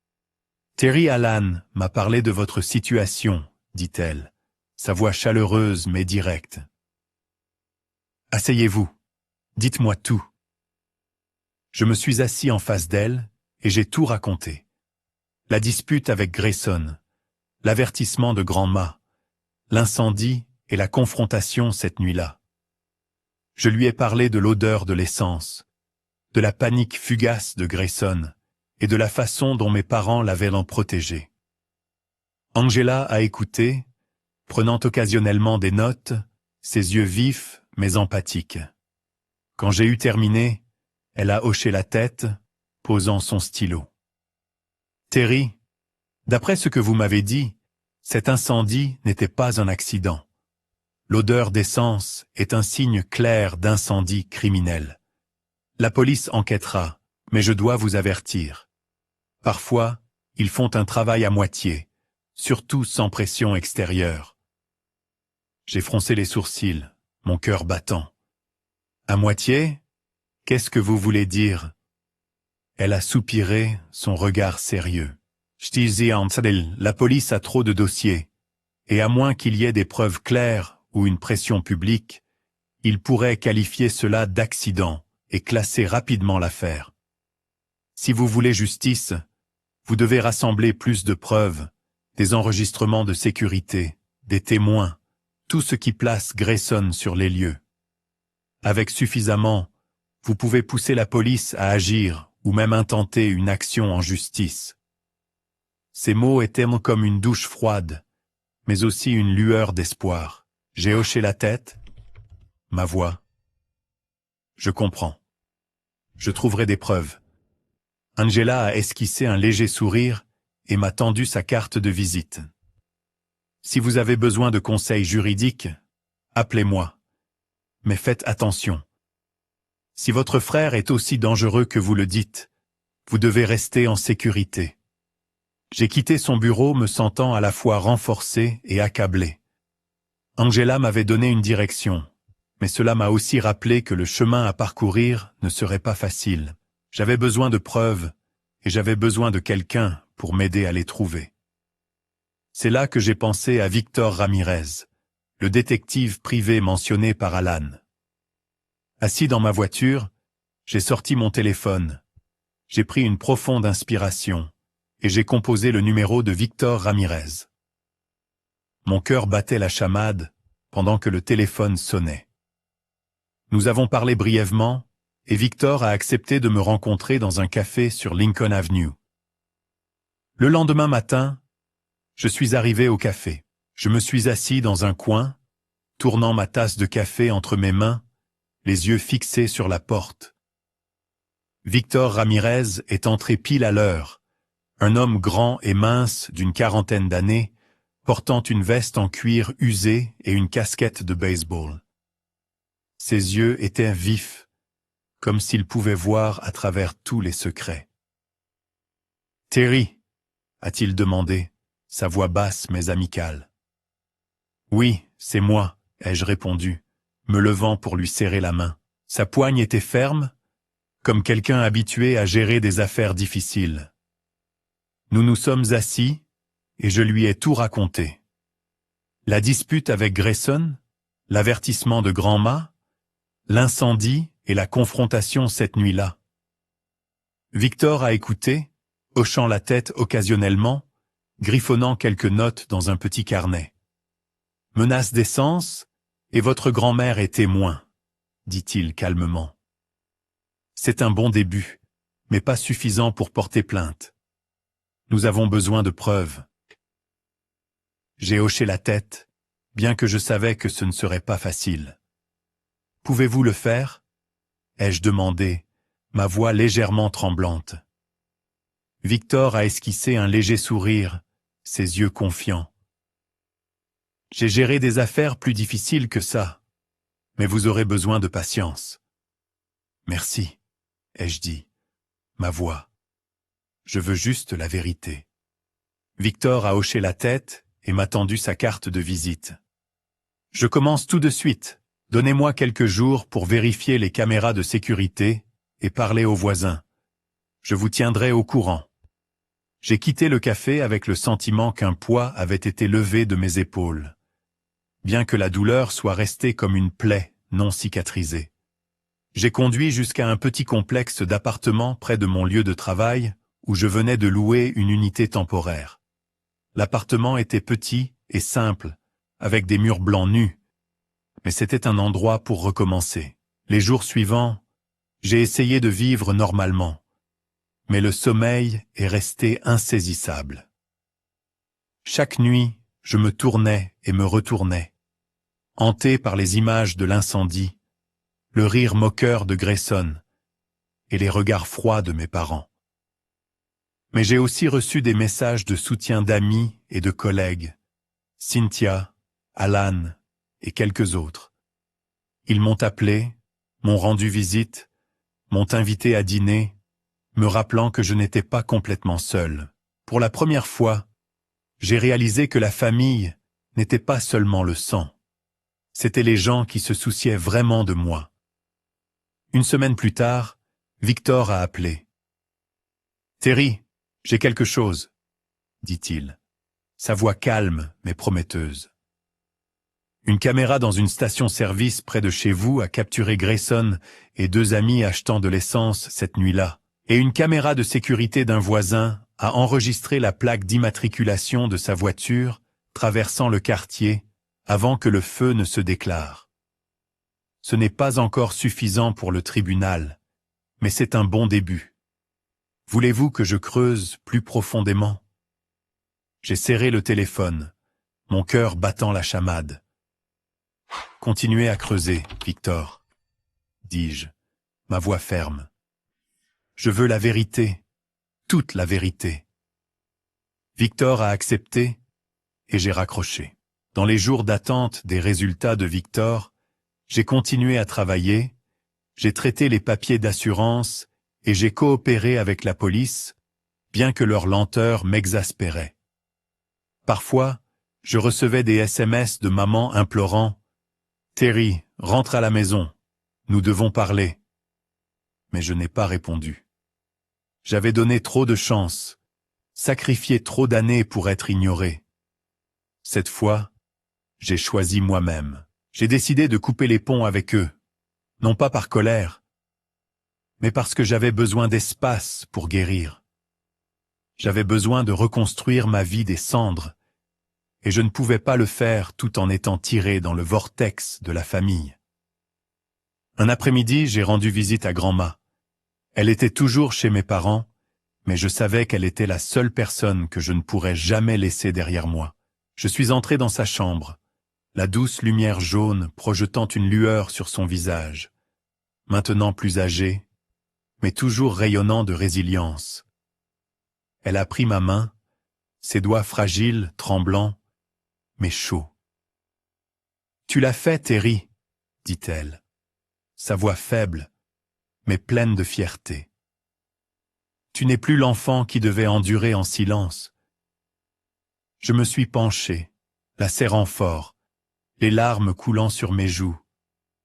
Speaker 1: « Terry Allan m'a parlé de votre situation », dit-elle, sa voix chaleureuse mais directe. « Asseyez-vous, dites-moi tout. » Je me suis assis en face d'elle et j'ai tout raconté. La dispute avec Grayson, l'avertissement de grand-ma, l'incendie et la confrontation cette nuit-là. Je lui ai parlé de l'odeur de l'essence, de la panique fugace de Grayson et de la façon dont mes parents l'avaient protégé. Angela a écouté, prenant occasionnellement des notes, ses yeux vifs mais empathiques. Quand j'ai eu terminé, elle a hoché la tête, posant son stylo. « Terry, d'après ce que vous m'avez dit, cet incendie n'était pas un accident. L'odeur d'essence est un signe clair d'incendie criminel. La police enquêtera, mais je dois vous avertir. Parfois, ils font un travail à moitié, surtout sans pression extérieure. » J'ai froncé les sourcils, mon cœur battant. « À moitié ? Qu'est-ce que vous voulez dire ?» Elle a soupiré, son regard sérieux. « La police a trop de dossiers, et à moins qu'il y ait des preuves claires ou une pression publique, ils pourraient qualifier cela d'accident et classer rapidement l'affaire. Si vous voulez justice, vous devez rassembler plus de preuves, des enregistrements de sécurité, des témoins, tout ce qui place Grayson sur les lieux. Avec suffisamment, vous pouvez pousser la police à agir ou même intenter une action en justice. Ces mots étaient comme une douche froide, mais aussi une lueur d'espoir. J'ai hoché la tête. Ma voix. Je comprends. Je trouverai des preuves. Angela a esquissé un léger sourire et m'a tendu sa carte de visite. Si vous avez besoin de conseils juridiques, appelez-moi. Mais faites attention. Si votre frère est aussi dangereux que vous le dites, vous devez rester en sécurité. J'ai quitté son bureau me sentant à la fois renforcé et accablé. Angela m'avait donné une direction, mais cela m'a aussi rappelé que le chemin à parcourir ne serait pas facile. J'avais besoin de preuves, et j'avais besoin de quelqu'un pour m'aider à les trouver. C'est là que j'ai pensé à Victor Ramirez, le détective privé mentionné par Alan. Assis dans ma voiture, j'ai sorti mon téléphone. J'ai pris une profonde inspiration, et j'ai composé le numéro de Victor Ramirez. Mon cœur battait la chamade pendant que le téléphone sonnait. Nous avons parlé brièvement, et Victor a accepté de me rencontrer dans un café sur Lincoln Avenue. Le lendemain matin, je suis arrivé au café. Je me suis assis dans un coin, tournant ma tasse de café entre mes mains, les yeux fixés sur la porte. Victor Ramirez est entré pile à l'heure, un homme grand et mince d'une quarantaine d'années, portant une veste en cuir usée et une casquette de baseball. Ses yeux étaient vifs, comme s'il pouvait voir à travers tous les secrets. « Terry » a-t-il demandé, sa voix basse mais amicale. « Oui, c'est moi » ai-je répondu, me levant pour lui serrer la main. Sa poigne était ferme, comme quelqu'un habitué à gérer des affaires difficiles. Nous nous sommes assis, et je lui ai tout raconté. La dispute avec Grayson, l'avertissement de Grand-Ma, l'incendie et la confrontation cette nuit-là. Victor a écouté, hochant la tête occasionnellement, griffonnant quelques notes dans un petit carnet. « Menace d'essence, et votre grand-mère est témoin, » dit-il calmement. « C'est un bon début, mais pas suffisant pour porter plainte. Nous avons besoin de preuves. » J'ai hoché la tête, bien que je savais que ce ne serait pas facile. « Pouvez-vous le faire ?» ai-je demandé, ma voix légèrement tremblante. Victor a esquissé un léger sourire, ses yeux confiants. « J'ai géré des affaires plus difficiles que ça, mais vous aurez besoin de patience. »« Merci, » ai-je dit, ma voix. « Je veux juste la vérité. » Victor a hoché la tête et m'a tendu sa carte de visite. « Je commence tout de suite. Donnez-moi quelques jours pour vérifier les caméras de sécurité et parler aux voisins. Je vous tiendrai au courant. » J'ai quitté le café avec le sentiment qu'un poids avait été levé de mes épaules, bien que la douleur soit restée comme une plaie non cicatrisée. J'ai conduit jusqu'à un petit complexe d'appartements près de mon lieu de travail, où je venais de louer une unité temporaire. L'appartement était petit et simple, avec des murs blancs nus, mais c'était un endroit pour recommencer. Les jours suivants, j'ai essayé de vivre normalement, mais le sommeil est resté insaisissable. Chaque nuit, je me tournais et me retournais, hanté par les images de l'incendie, le rire moqueur de Grayson et les regards froids de mes parents. Mais j'ai aussi reçu des messages de soutien d'amis et de collègues, Cynthia, Alan et quelques autres. Ils m'ont appelé, m'ont rendu visite, m'ont invité à dîner, me rappelant que je n'étais pas complètement seul. Pour la première fois, j'ai réalisé que la famille n'était pas seulement le sang. C'étaient les gens qui se souciaient vraiment de moi. Une semaine plus tard, Victor a appelé. « Terry, j'ai quelque chose, » dit-il, sa voix calme mais prometteuse. Une caméra dans une station-service près de chez vous a capturé Grayson et deux amis achetant de l'essence cette nuit-là. Et une caméra de sécurité d'un voisin a enregistré la plaque d'immatriculation de sa voiture traversant le quartier avant que le feu ne se déclare. Ce n'est pas encore suffisant pour le tribunal, mais c'est un bon début. Voulez-vous que je creuse plus profondément? J'ai serré le téléphone, mon cœur battant la chamade. Continuez à creuser, Victor, dis-je, ma voix ferme. Je veux la vérité, toute la vérité. Victor a accepté et j'ai raccroché. Dans les jours d'attente des résultats de Victor, j'ai continué à travailler, j'ai traité les papiers d'assurance et j'ai coopéré avec la police, bien que leur lenteur m'exaspérait. Parfois, je recevais des SMS de maman implorant « Terry, rentre à la maison, nous devons parler ». Mais je n'ai pas répondu. J'avais donné trop de chance, sacrifié trop d'années pour être ignoré. Cette fois, j'ai choisi moi-même. J'ai décidé de couper les ponts avec eux, non pas par colère, mais parce que j'avais besoin d'espace pour guérir. J'avais besoin de reconstruire ma vie des cendres, et je ne pouvais pas le faire tout en étant tiré dans le vortex de la famille. Un après-midi, j'ai rendu visite à grand-ma. Elle était toujours chez mes parents, mais je savais qu'elle était la seule personne que je ne pourrais jamais laisser derrière moi. Je suis entré dans sa chambre, la douce lumière jaune projetant une lueur sur son visage, maintenant plus âgé, mais toujours rayonnant de résilience. Elle a pris ma main, ses doigts fragiles, tremblants, mais chauds. « Tu l'as fait, Terry, » dit-elle, sa voix faible, mais pleine de fierté. « Tu n'es plus l'enfant qui devait endurer en silence. » Je me suis penché, la serrant fort, les larmes coulant sur mes joues.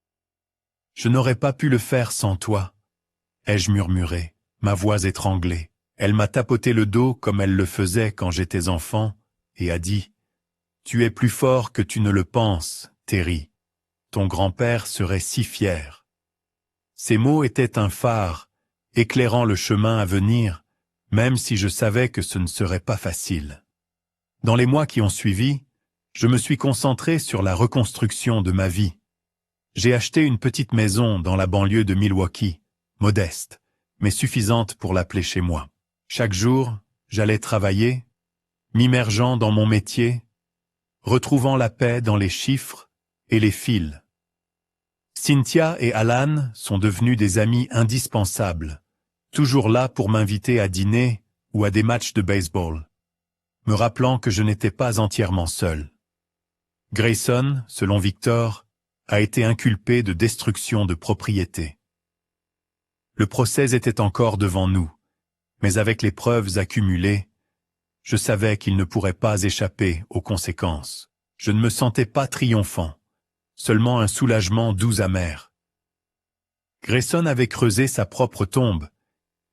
Speaker 1: « Je n'aurais pas pu le faire sans toi, » ai-je murmuré, ma voix étranglée. Elle m'a tapoté le dos comme elle le faisait quand j'étais enfant et a dit « Tu es plus fort que tu ne le penses, Terry. Ton grand-père serait si fier. » Ces mots étaient un phare, éclairant le chemin à venir, même si je savais que ce ne serait pas facile. Dans les mois qui ont suivi, je me suis concentré sur la reconstruction de ma vie. J'ai acheté une petite maison dans la banlieue de Milwaukee, modeste, mais suffisante pour l'appeler chez moi. Chaque jour, j'allais travailler, m'immergeant dans mon métier, retrouvant la paix dans les chiffres et les fils. Cynthia et Alan sont devenus des amis indispensables, toujours là pour m'inviter à dîner ou à des matchs de baseball, me rappelant que je n'étais pas entièrement seul. Grayson, selon Victor, a été inculpé de destruction de propriété. Le procès était encore devant nous, mais avec les preuves accumulées, je savais qu'il ne pourrait pas échapper aux conséquences. Je ne me sentais pas triomphant, seulement un soulagement doux amer. Grayson avait creusé sa propre tombe,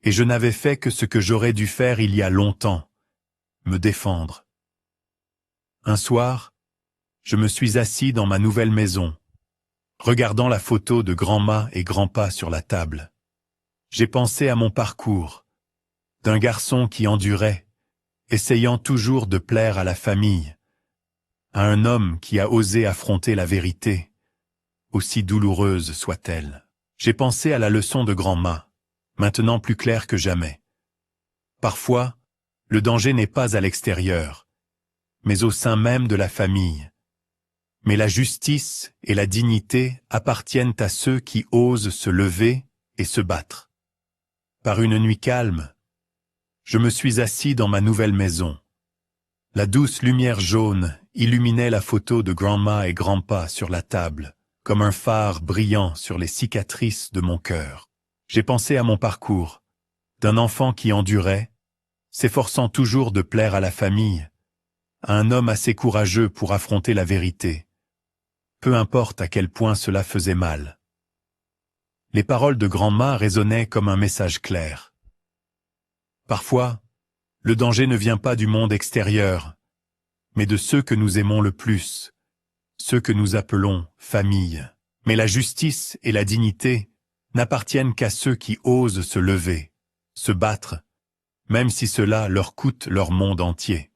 Speaker 1: et je n'avais fait que ce que j'aurais dû faire il y a longtemps, me défendre. Un soir, je me suis assis dans ma nouvelle maison, regardant la photo de grand-ma et grand-pa sur la table. J'ai pensé à mon parcours, d'un garçon qui endurait, essayant toujours de plaire à la famille, à un homme qui a osé affronter la vérité, aussi douloureuse soit-elle. J'ai pensé à la leçon de grand-ma, maintenant plus claire que jamais. Parfois, le danger n'est pas à l'extérieur, mais au sein même de la famille. Mais la justice et la dignité appartiennent à ceux qui osent se lever et se battre. Par une nuit calme, je me suis assis dans ma nouvelle maison. La douce lumière jaune illuminait la photo de grand-ma et grand-pa sur la table, comme un phare brillant sur les cicatrices de mon cœur. J'ai pensé à mon parcours, d'un enfant qui endurait, s'efforçant toujours de plaire à la famille, à un homme assez courageux pour affronter la vérité, peu importe à quel point cela faisait mal. Les paroles de grand-ma résonnaient comme un message clair. Parfois, le danger ne vient pas du monde extérieur, mais de ceux que nous aimons le plus, ceux que nous appelons famille. Mais la justice et la dignité n'appartiennent qu'à ceux qui osent se lever, se battre, même si cela leur coûte leur monde entier.